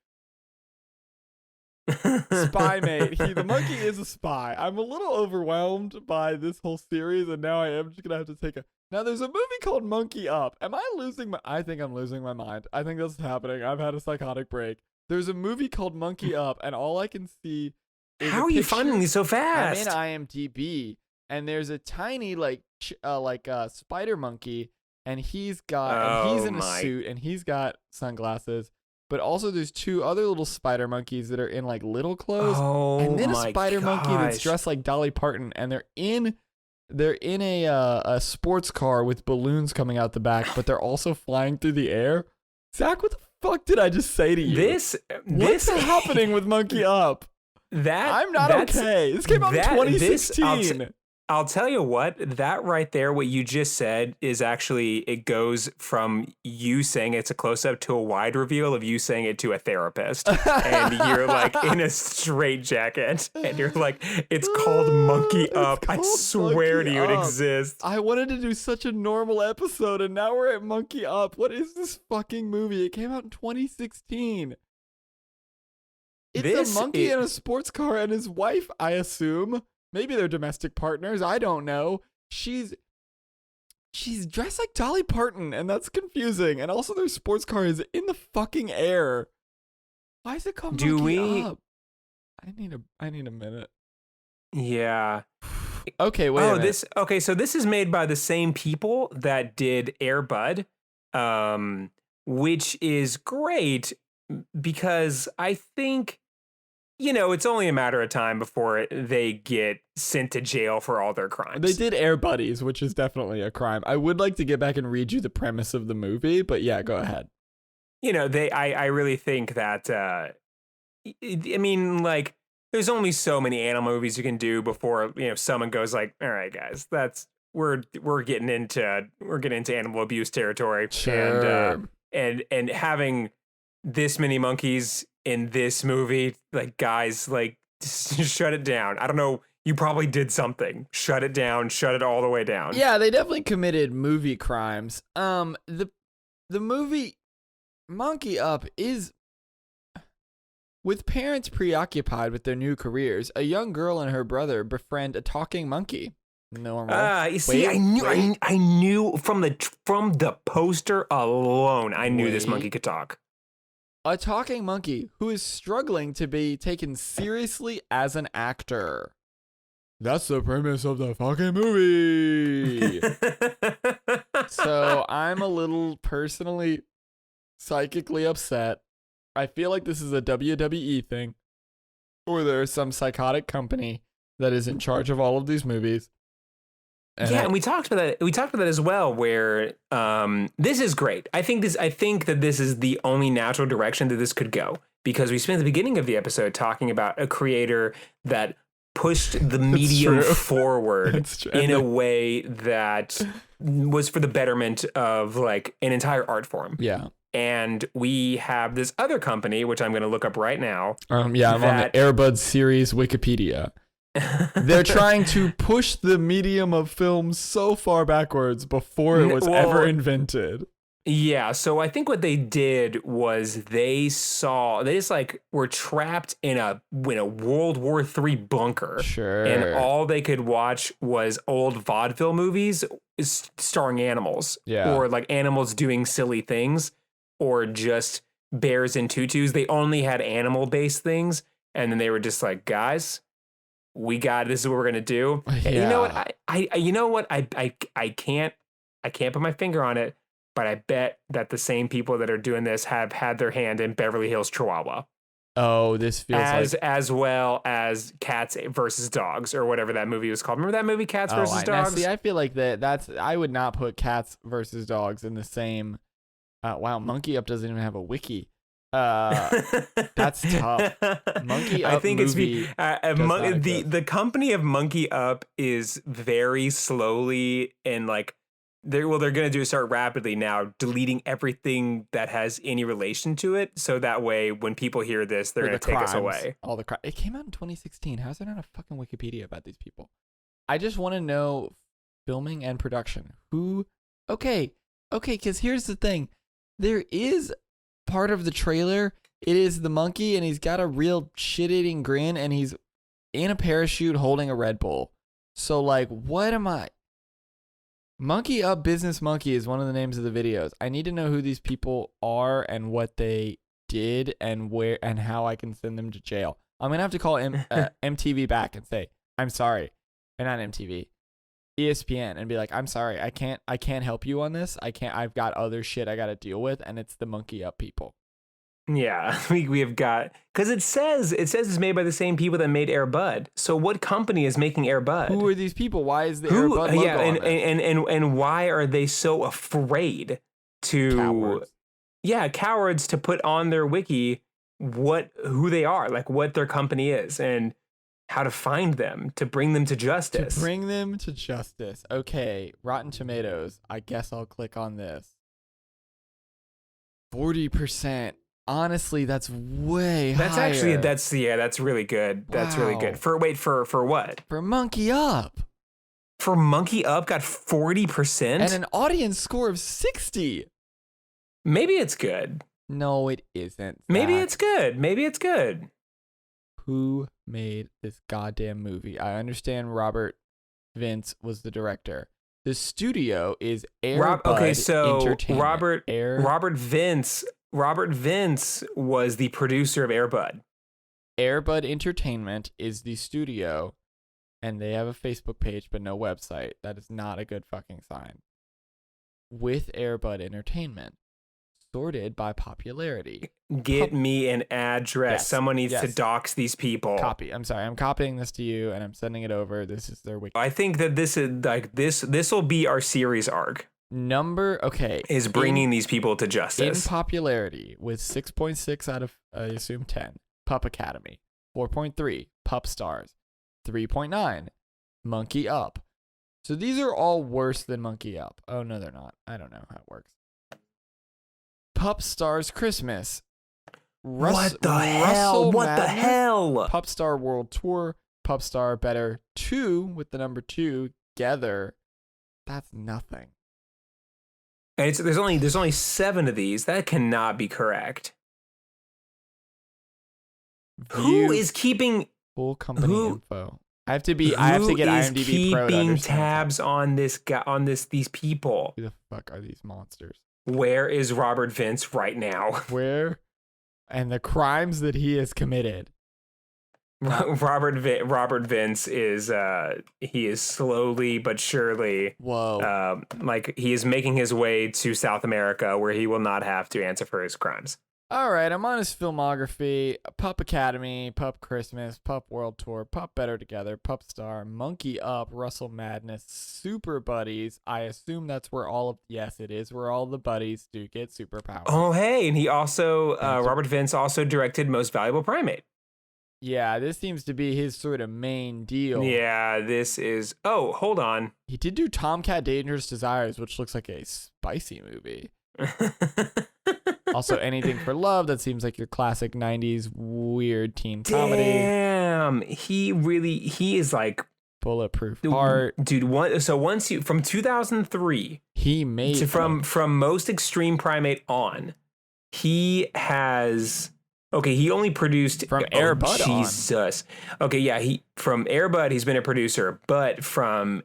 Spymate. The monkey is a spy. I'm a little overwhelmed by this whole series, and now I am just gonna have to take a. Now there's a movie called Monkey Up. Am I losing my? I think I'm losing my mind. I think that's happening. I've had a psychotic break. There's a movie called Monkey Up, and all I can see is how are you finding these so fast? I'm in IMDb, and there's a tiny spider monkey, and he's in a suit, and he's got sunglasses. But also, there's 2 other little spider monkeys that are in like little clothes, and then a spider monkey that's dressed like Dolly Parton, and they're in a sports car with balloons coming out the back, but they're also flying through the air. Zach, what the fuck did I just say to you? What's happening with Monkey Up? I'm not okay. This came out in 2016. I'll tell you what, that right there, what you just said is actually, it goes from you saying it's a close-up to a wide reveal of you saying it to a therapist. And you're like in a straitjacket. And you're like, it's called Monkey Up. I swear to you, it exists. I wanted to do such a normal episode, and now we're at Monkey Up. What is this fucking movie? It came out in 2016. It's a monkey in a sports car and his wife, I assume. Maybe they're domestic partners. I don't know. She's dressed like Dolly Parton, and that's confusing. And also, their sports car is in the fucking air. Why is it called Monkey Up? I need a minute. Yeah. Okay, wait a minute. So this is made by the same people that did Air Bud, which is great because I think, it's only a matter of time before they get sent to jail for all their crimes. They did Air Buddies, which is definitely a crime. I would like to get back and read you the premise of the movie, but yeah, go ahead. I really think that, there's only so many animal movies you can do before, someone goes like, all right, guys, we're getting into animal abuse territory. Sure. And having this many monkeys in this movie, like, guys, like, just shut it down. I don't know. You probably did something. Shut it down. Shut it all the way down. Yeah, they definitely committed movie crimes. The movie Monkey Up is, with parents preoccupied with their new careers, a young girl and her brother befriend a talking monkey. Normal. You see, I knew from the poster alone, I knew this monkey could talk. A talking monkey who is struggling to be taken seriously as an actor. That's the premise of the fucking movie. So I'm a little personally psychically upset. I feel like this is a WWE thing, or there's some psychotic company that is in charge of all of these movies. And we talked about that. We talked about that as well, where this is great. I think that this is the only natural direction that this could go, because we spent the beginning of the episode talking about a creator that pushed the medium forward in a way that was for the betterment of like an entire art form. Yeah. And we have this other company, which I'm going to look up right now. I'm on the Air Bud series Wikipedia. They're trying to push the medium of film so far backwards before it was ever invented. Yeah, so I think what they did was they just like were trapped in a World War III bunker. Sure. And all they could watch was old vaudeville movies starring animals. Yeah. Or like animals doing silly things, or just bears in tutus. They only had animal-based things, and then they were just like, guys, this is what we're gonna do. Yeah. And you know what? I can't put my finger on it, but I bet that the same people that are doing this have had their hand in Beverly Hills Chihuahua. Oh, this feels as well as Cats versus Dogs or whatever that movie was called. Remember that movie, Cats versus Dogs? See, I feel like that's. I would not put Cats versus Dogs in the same. Wow, Monkey Up doesn't even have a wiki. That's tough. Monkey Up. I think movie it's the company of Monkey Up is very slowly and like they're gonna start rapidly now deleting everything that has any relation to it, so that way when people hear this they're gonna take us away. All the it came out in 2016. How's there not a fucking Wikipedia about these people? I just want to know filming and production. Who? Okay, because here's the thing. There is part of the trailer. It is the monkey, and he's got a real shit-eating grin, and he's in a parachute holding a Red Bull. So, like, what am I? Monkey Up Business Monkey is one of the names of the videos. I need to know who these people are and what they did and where and how I can send them to jail. I'm gonna have to call MTV back and say, I'm sorry, and not MTV, ESPN, and be like, I'm sorry, I can't help you on this. I've got other shit I gotta deal with, and it's the Monkey Up people. Yeah, we have got, because it says it's made by the same people that made Air Bud. So what company is making Air Bud? Who are these people? Why is the Air Bud logo on it? And why are they so afraid to cowards to put on their wiki who they are, like what their company is and how to find them to bring them to justice. Okay, Rotten Tomatoes. I guess I'll click on this. 40%. Honestly, that's way higher. That's really good. That's really good. For what? For Monkey Up. For Monkey Up got 40%? And an audience score of 60. Maybe it's good. No, it isn't. Maybe it's good. Who made this goddamn movie? I understand Robert Vince was the director. The studio is Air Bud Entertainment. Robert Vince was the producer of Air Bud. Air Bud Entertainment is the studio, and they have a Facebook page but no website. That is not a good fucking sign. With Air Bud Entertainment, sorted by popularity. Get me an address. Yes. Someone needs to dox these people. Copy. I'm sorry. I'm copying this to you, and I'm sending it over. This is their wiki. I think that this is like this will be our series arc. Is bringing these people to justice. In popularity, with 6.6 out of, I assume, 10, Pup Academy. 4.3, Pup Stars. 3.9, Monkey Up. So these are all worse than Monkey Up. Oh, no, they're not. I don't know how it works. Pup Stars Christmas. What the hell? Pup Star World Tour. Pup Star Better 2 with the number 2 together. That's nothing. And there's only 7 of these. That cannot be correct. Who is keeping full company info? I have to get IMDb Pro to keeping tabs on these people? Who the fuck are these monsters? Where is Robert Vince right now? Where? And the crimes that he has committed. Robert Vince is he is slowly but surely like he is making his way to South America where he will not have to answer for his crimes. All right, I'm on his filmography: Pup Academy, Pup Christmas, Pup World Tour, Pup Better Together, Pup Star, Monkey Up, Russell Madness, Super Buddies. I assume that's where it is where all the buddies do get superpowers. Oh, hey, and he also Robert Vince also directed Most Valuable Primate. Yeah, this seems to be his sort of main deal. Yeah, this is... Oh, hold on. He did do Tomcat Dangerous Desires, which looks like a spicy movie. Also, Anything for Love, that seems like your classic 90s weird teen comedy. Damn, he is like... Bulletproof Heart. Dude, from 2003... He made... From Most Extreme Primate on, he has... Okay, he only produced from Air Bud. Jesus. Okay, yeah, from Air Bud he's been a producer, but from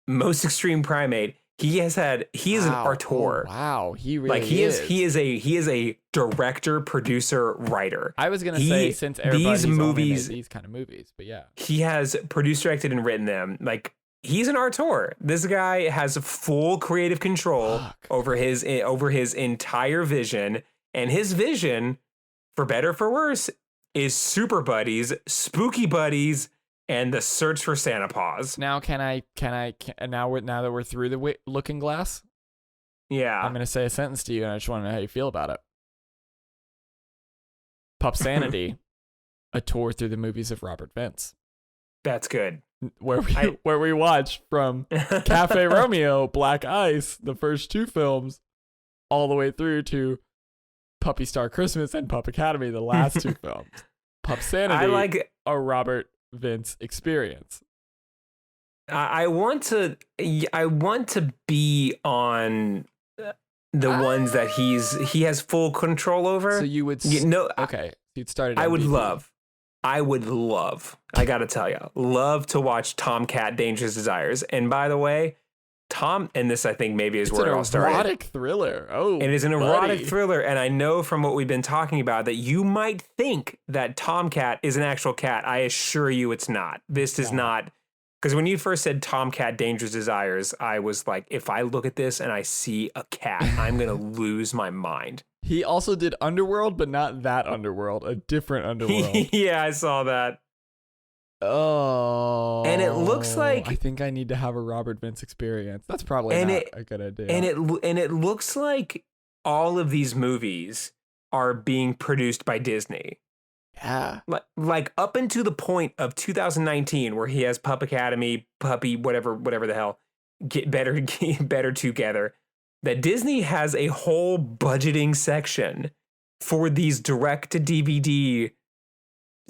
Most Extreme Primate he is an auteur. Oh, wow, he really is. He is a director, producer, writer. I was gonna say since Air Bud he's only made these kind of movies, but yeah, he has produced, directed, and written them. Like he's an auteur. This guy has full creative control over his entire vision, and his vision, for better or for worse, is Super Buddies, Spooky Buddies, and The Search for Santa Paws. Now now that we're through the Looking Glass, Yeah. I'm going to say a sentence to you, and I just want to know how you feel about it. Pup Sanity, a tour through the movies of Robert Vince. That's good. Where we watch from Cafe Romeo, Black Ice, the first 2 films, all the way through to Puppy Star Christmas and Pup Academy, the last 2 films. Pup Sanity, a Robert Vince experience. I want to be on the ones that he has full control over. So you would okay. You'd start at I MVP. would love, I gotta tell you, love to watch Tomcat Dangerous Desires. And by the way, and this I think maybe is where it all started. It's an erotic thriller. Oh, it is an erotic thriller. And I know from what we've been talking about that you might think that Tomcat is an actual cat. I assure you it's not. This is not. Because when you first said Tomcat Dangerous Desires, I was like, if I look at this and I see a cat, I'm going to lose my mind. He also did Underworld, but not that Underworld, a different Underworld. Yeah, I saw that. Oh. And it looks like... I think I need to have a Robert Vince experience. That's probably not a good idea. And it looks like all of these movies are being produced by Disney. Yeah. Like up until the point of 2019 where he has Pup Academy, Puppy, whatever the hell, Get Better Together, that Disney has a whole budgeting section for these direct-to-DVD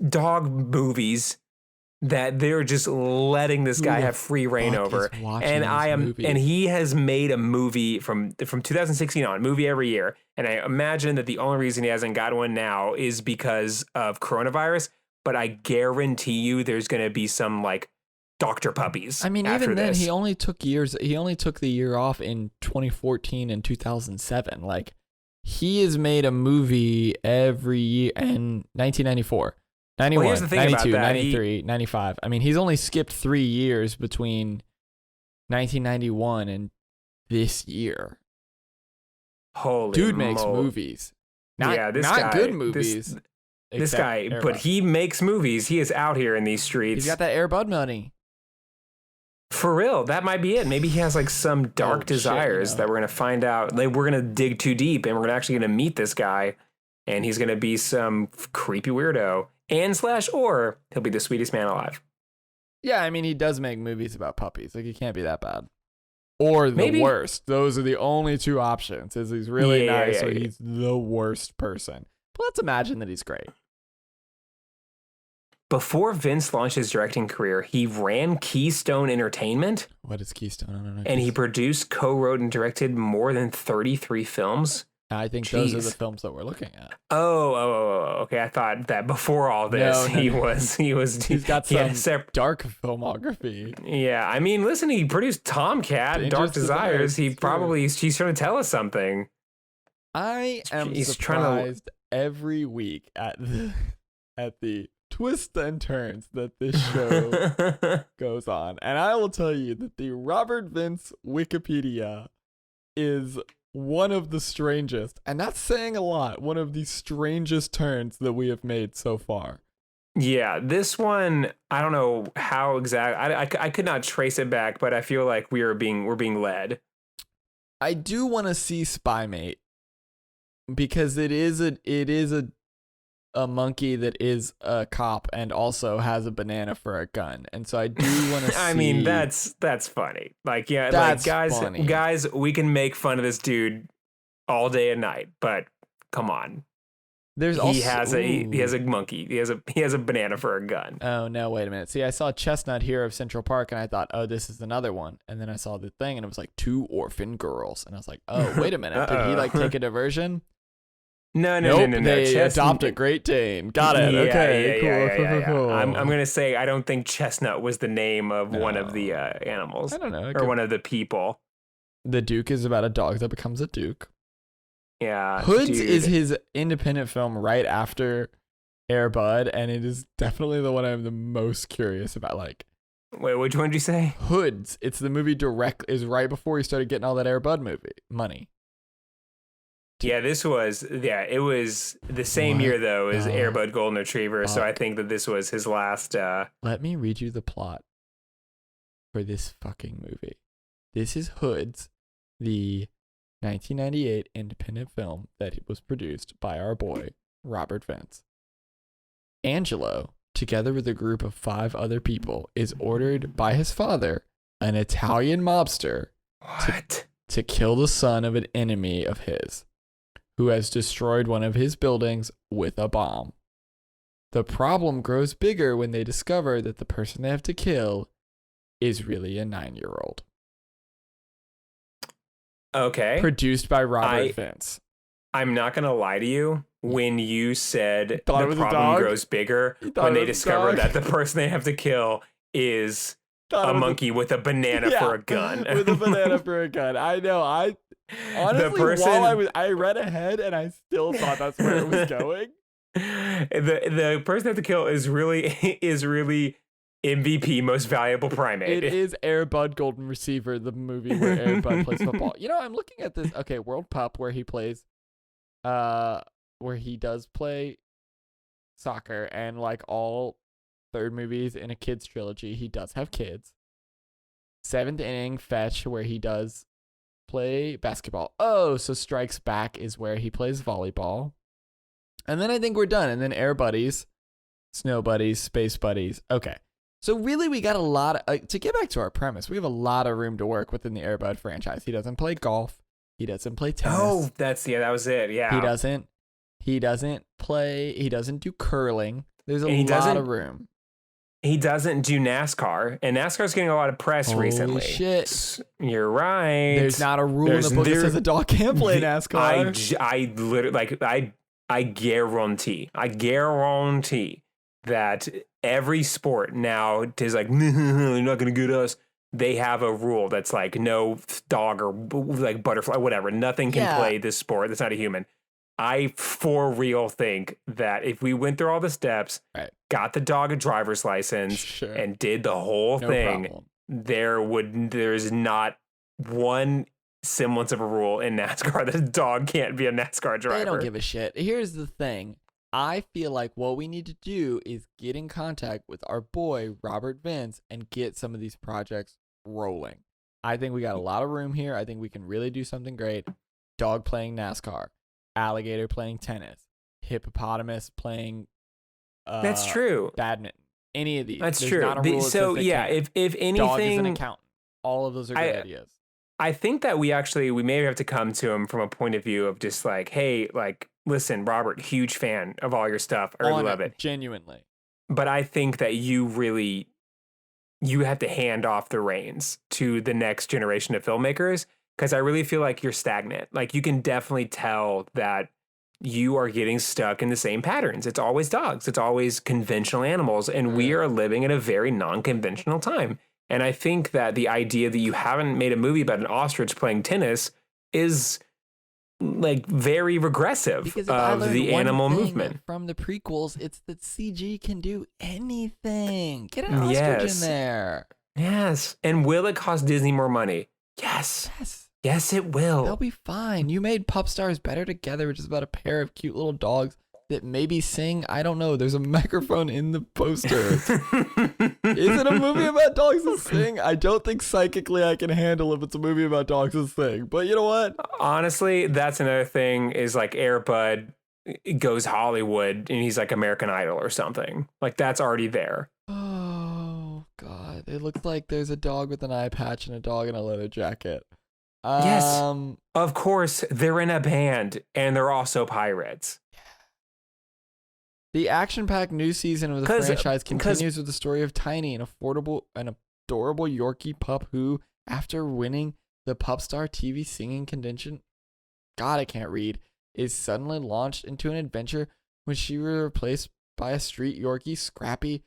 dog movies that they're just letting this guy have free reign over. And he has made a movie from 2016 on, movie every year. And I imagine that the only reason he hasn't got one now is because of coronavirus. But I guarantee you there's going to be some like Dr. Puppies. I mean, after even then, this. he only took the year off in 2014 and 2007. Like, he has made a movie every year in 1994. 91, here's the thing 92, about that. 93, 95. I mean, he's only skipped 3 years between 1991 and this year. Holy Dude makes movies. Not good movies. This guy, but he makes movies. He is out here in these streets. He's got that Air Bud money. For real, that might be it. Maybe he has like some dark desires that we're going to find out. Like, we're going to dig too deep and we're actually going to meet this guy and he's going to be some creepy weirdo. Or he'll be the sweetest man alive. Yeah, I mean, he does make movies about puppies. Like, he can't be that bad. Or the worst. Those are the only 2 options. Is he's really nice or he's the worst person. But let's imagine that he's great. Before Vince launched his directing career, he ran Keystone Entertainment. What is Keystone? I don't know. And he produced, co-wrote, and directed more than 33 films. I think those are the films that we're looking at. Oh, okay. I thought that before all this, he's got some dark filmography. Yeah, I mean, listen, he produced Tomcat, Dark Desires. He's trying to tell us something. I am surprised every week at the twists and turns that this show goes on, and I will tell you that the Robert Vince Wikipedia is one of the strangest, and that's saying a lot, one of the strangest turns that we have made so far. Yeah, this one, I don't know how exactly, I could not trace it back, but I feel like we're being led. I do want to see Spymate, because it is a monkey that is a cop and also has a banana for a gun, and so I do want to see. I mean, that's funny. Like, yeah, that's like funny. guys, we can make fun of this dude all day and night, but come on. He has a monkey. He has a banana for a gun. Oh no! Wait a minute. See, I saw Chestnut Hero of Central Park, and I thought, oh, this is another one. And then I saw the thing, and it was like 2 orphan girls, and I was like, oh, wait a minute. Did he like take a diversion? No. They adopt a Great Dane. Got it. Yeah, okay, cool. I'm gonna say I don't think Chestnut was the name of one of the animals. I don't know. Or one of the people. The Duke is about a dog that becomes a Duke. Yeah. Hoods is his independent film right after Air Bud, and it is definitely the one I'm the most curious about. Like, wait, which one did you say? Hoods. It's the movie is right before he started getting all that Air Bud movie money. Yeah, it was the same What year though as Air the Bud Golden Retriever, so I fuck? think that this was his last Let me read you the plot for this fucking movie. This is Hoods, the 1998 independent film that was produced by our boy, Robert Vance. Angelo, together with a group of 5 other people, is ordered by his father, an Italian mobster, what? to kill the son of an enemy of his, who has destroyed one of his buildings with a bomb. The problem grows bigger when they discover that the person they have to kill is really a 9-year-old. Okay. Produced by Robert Vance. I'm not gonna lie to you. When you said Thought it the was a problem dog? grows bigger thought when it they was a discover dog? that the person they have to kill is Thought it a was monkey with a banana Yeah, for a gun. with a banana for a gun. I know. I honestly, person- while I read ahead and I still thought that's where it was going. The person they have to kill is really MVP, most valuable primate. It is Air Bud Golden Receiver, the movie where Air Bud plays football. You know, I'm looking at this. Okay, World Pup, where he plays, where he does play soccer, and like all third movies in a kids trilogy, he does have kids. 7th Inning Fetch, where he does play basketball. Oh, so Strikes Back is where he plays volleyball. And then I think we're done. And then Air Buddies, Snow Buddies, Space Buddies. Okay. So really, we got a lot of, to get back to our premise, we have a lot of room to work within the Air Bud franchise. He doesn't play golf. He doesn't play tennis. Oh, that was it. Yeah. He doesn't do curling. There's a lot of room. He doesn't do NASCAR, and NASCAR's getting a lot of press Holy recently. Shit. You're right. There's not a rule in the book that says a dog can't play NASCAR. I literally, I guarantee that every sport now is like, you're not going to get us. They have a rule that's like no dog or like butterfly, whatever. Nothing can play this sport that's not a human. I for real think that if we went through all the steps, got the dog a driver's license, and did the whole thing, there's not one semblance of a rule in NASCAR that a dog can't be a NASCAR driver. They don't give a shit. Here's the thing. I feel like what we need to do is get in contact with our boy, Robert Vance, and get some of these projects rolling. I think we got a lot of room here. I think we can really do something great. Dog playing NASCAR. Alligator playing tennis. Hippopotamus playing that's true. Badminton. Any of these. That's There's true. Not a rule that says they can't. if anything, dog is an accountant. All of those are good ideas. I think that we maybe have to come to him from a point of view of just like, hey, like, listen, Robert, huge fan of all your stuff. I really love it. Genuinely. But I think that you have to hand off the reins to the next generation of filmmakers, because I really feel like you're stagnant. Like, you can definitely tell that you are getting stuck in the same patterns. It's always dogs. It's always conventional animals. And we are living in a very non-conventional time. And I think that the idea that you haven't made a movie about an ostrich playing tennis is like very regressive of the animal movement. From the prequels, it's that CG can do anything. Get an ostrich in there. Yes. And will it cost Disney more money? Yes. Yes, it will. They'll be fine. You made Pup Stars Better Together, which is about a pair of cute little dogs that maybe sing. I don't know. There's a microphone in the poster. Is it a movie about dogs that sing? I don't think psychically I can handle if it's a movie about dogs that sing. But you know what? Honestly, that's another thing is like Air Bud goes Hollywood and he's like American Idol or something. Like, that's already there. Oh, God. It looks like there's a dog with an eye patch and a dog in a leather jacket. Yes, of course, they're in a band and they're also pirates. The action-packed new season of the franchise continues with the story of Tiny, an adorable Yorkie pup who, after winning the Pup Star TV singing convention, God, I can't read, is suddenly launched into an adventure when she was replaced by a street Yorkie, Scrappy.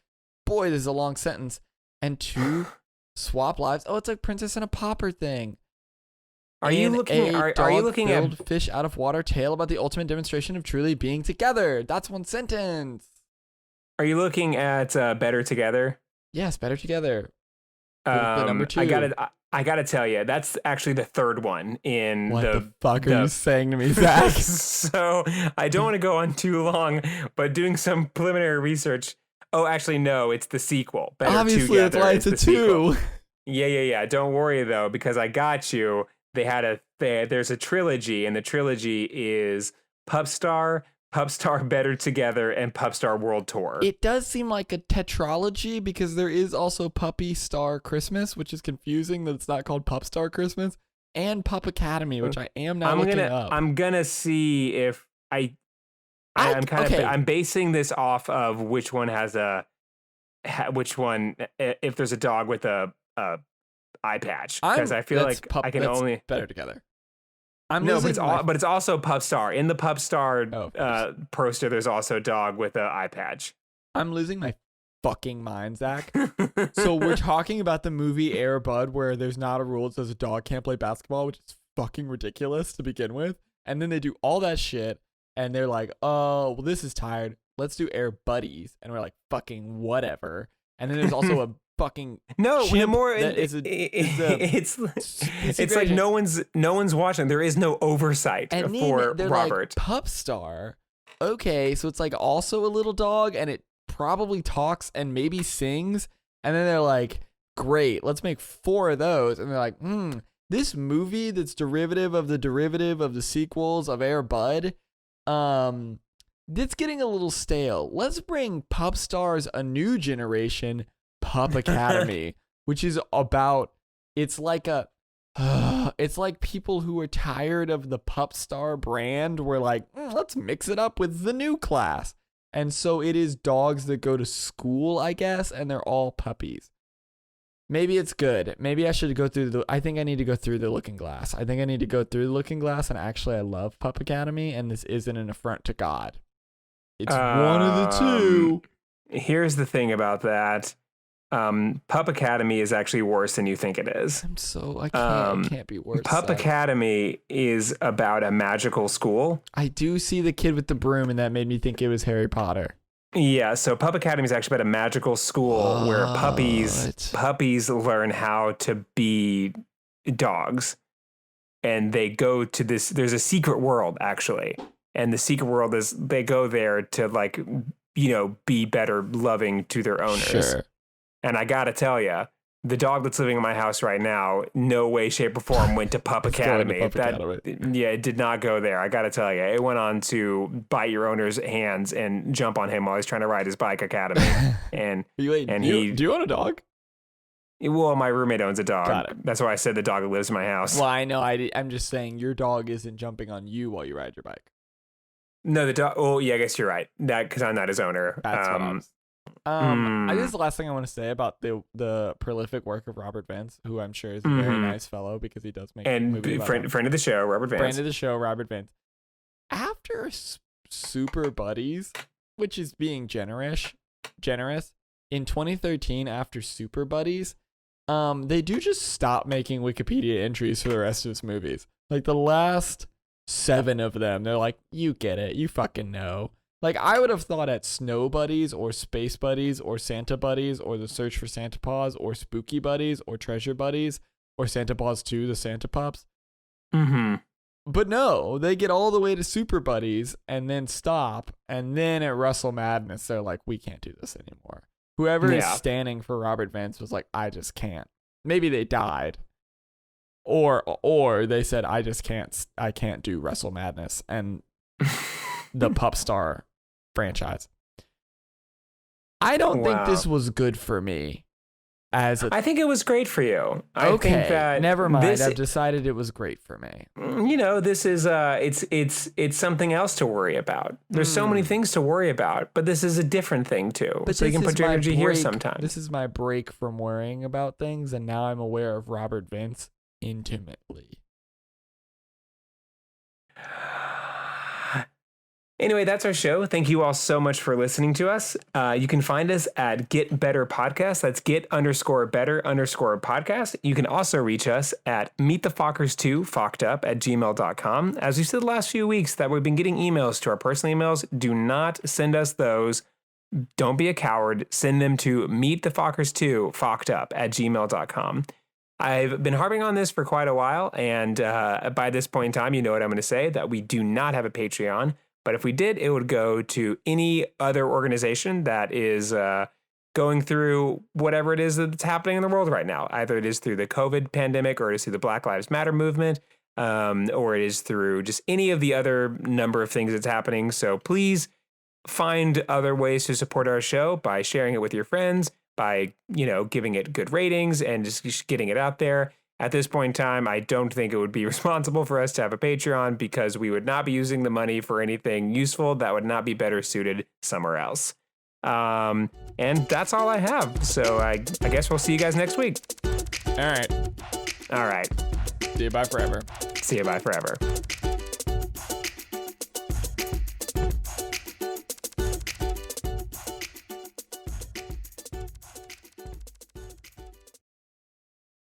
Boy, this is a long sentence. And 2 swap lives. Oh, it's a Princess and a Pauper thing. Are you looking at fish out of water tale about the ultimate demonstration of truly being together? That's one sentence. Are you looking at Better Together? Yes, Better Together. The number 2. I gotta tell you, that's actually the third one in what the fuck are you saying to me, Zach? So I don't want to go on too long, but doing some preliminary research. Oh, actually, no, it's the sequel. Better Obviously, Together that's why it's a 2. Yeah. Don't worry though, because I got you. There's a trilogy, and the trilogy is Pupstar, Pupstar Better Together, and Pupstar World Tour. It does seem like a tetralogy because there is also Puppy Star Christmas, which is confusing that it's not called Pupstar Christmas, and Pup Academy, which I am now looking up. I'm gonna see if I'm basing this off of which one has if there's a dog with a eye patch, because I feel like I can only Better Together. But it's also Pupstar. In the Pupstar poster, there's also a dog with an eye patch. I'm losing my fucking mind, Zach. So we're talking about the movie Air Bud, where there's not a rule that says a dog can't play basketball, which is fucking ridiculous to begin with. And then they do all that shit, and they're like, oh, well, this is tired. Let's do Air Buddies. And we're like, fucking whatever. And then there's also a fucking it's like no one's watching. There is no oversight for Robert. Like, Pupstar. Okay, so it's like also a little dog, and it probably talks and maybe sings. And then they're like, great, let's make 4 of those. And they're like, this movie that's derivative of the sequels of Air Bud, that's getting a little stale. Let's bring Pupstars A New Generation, Pup Academy, which is about, it's like people who are tired of the Pupstar brand were like, let's mix it up with the new class. And so it is dogs that go to school, I guess, and they're all puppies. Maybe it's good. Maybe I should go through I think I need to go through the Looking Glass. I think I need to go through the Looking Glass, and actually I love Pup Academy, and this isn't an affront to God. It's one of the 2. Here's the thing about that. Pup Academy is actually worse than you think it is. It can't be worse. Pup Academy is about a magical school. I do see the kid with the broom, and that made me think it was Harry Potter. Yeah, so Pup Academy is actually about a magical school where puppies learn how to be dogs. And they go to there's a secret world, actually. And the secret world is they go there to be better loving to their owners. Sure. And I got to tell you, the dog that's living in my house right now, no way, shape, or form went to Pup Academy. It did not go there. I got to tell you, it went on to bite your owner's hands and jump on him while he's trying to ride his bike academy. And do you own a dog? Well, my roommate owns a dog. Got it. That's why I said the dog that lives in my house. Well, I know. I'm just saying your dog isn't jumping on you while you ride your bike. No, the dog. Oh, yeah, I guess you're right. That because I'm not his owner. That's what I guess the last thing I want to say about the prolific work of Robert Vance, who I'm sure is a very nice fellow because he does make friend of the show, Robert Vance. Friend of the show, Robert Vance. After Super Buddies, which is being generous, in 2013 after Super Buddies, they do just stop making Wikipedia entries for the rest of his movies. Like the last 7 of them, they're like, you get it, you fucking know. Like, I would have thought at Snow Buddies or Space Buddies or Santa Buddies or The Search for Santa Paws or Spooky Buddies or Treasure Buddies or Santa Paws 2, The Santa Pups. Mm-hmm. But no, they get all the way to Super Buddies and then stop. And then at Russell Madness, they're like, we can't do this anymore. Whoever is standing for Robert Vance was like, I just can't. Maybe they died. Or they said, I can't do Russell Madness and the Pupstar franchise. I don't think this was good for me. I think it was great for you. I think that never mind. I've decided it was great for me. This is it's something else to worry about. There's so many things to worry about, but this is a different thing too. But so you can put your energy here sometime. This is my break from worrying about things, and now I'm aware of Robert Vance intimately. Anyway, that's our show. Thank you all so much for listening to us. You can find us at Get Better Podcast. That's get_better_podcast. You can also reach us at meetthefockers2 fockedup@gmail.com. As we said the last few weeks that we've been getting emails to our personal emails, do not send us those. don't be a coward. Send them to meetthefockers2 fockedup@gmail.com. I've been harping on this for quite a while, and by this point in time, you know what I'm going to say, that we do not have a Patreon. But if we did, it would go to any other organization that is going through whatever it is that's happening in the world right now. Either it is through the COVID pandemic, or it is through the Black Lives Matter movement, or it is through just any of the other number of things that's happening. So please find other ways to support our show by sharing it with your friends, by, giving it good ratings and just getting it out there. At this point in time, I don't think it would be responsible for us to have a Patreon, because we would not be using the money for anything useful that would not be better suited somewhere else. And that's all I have. So I guess we'll see you guys next week. All right. All right. See you. Bye forever. See you. Bye forever.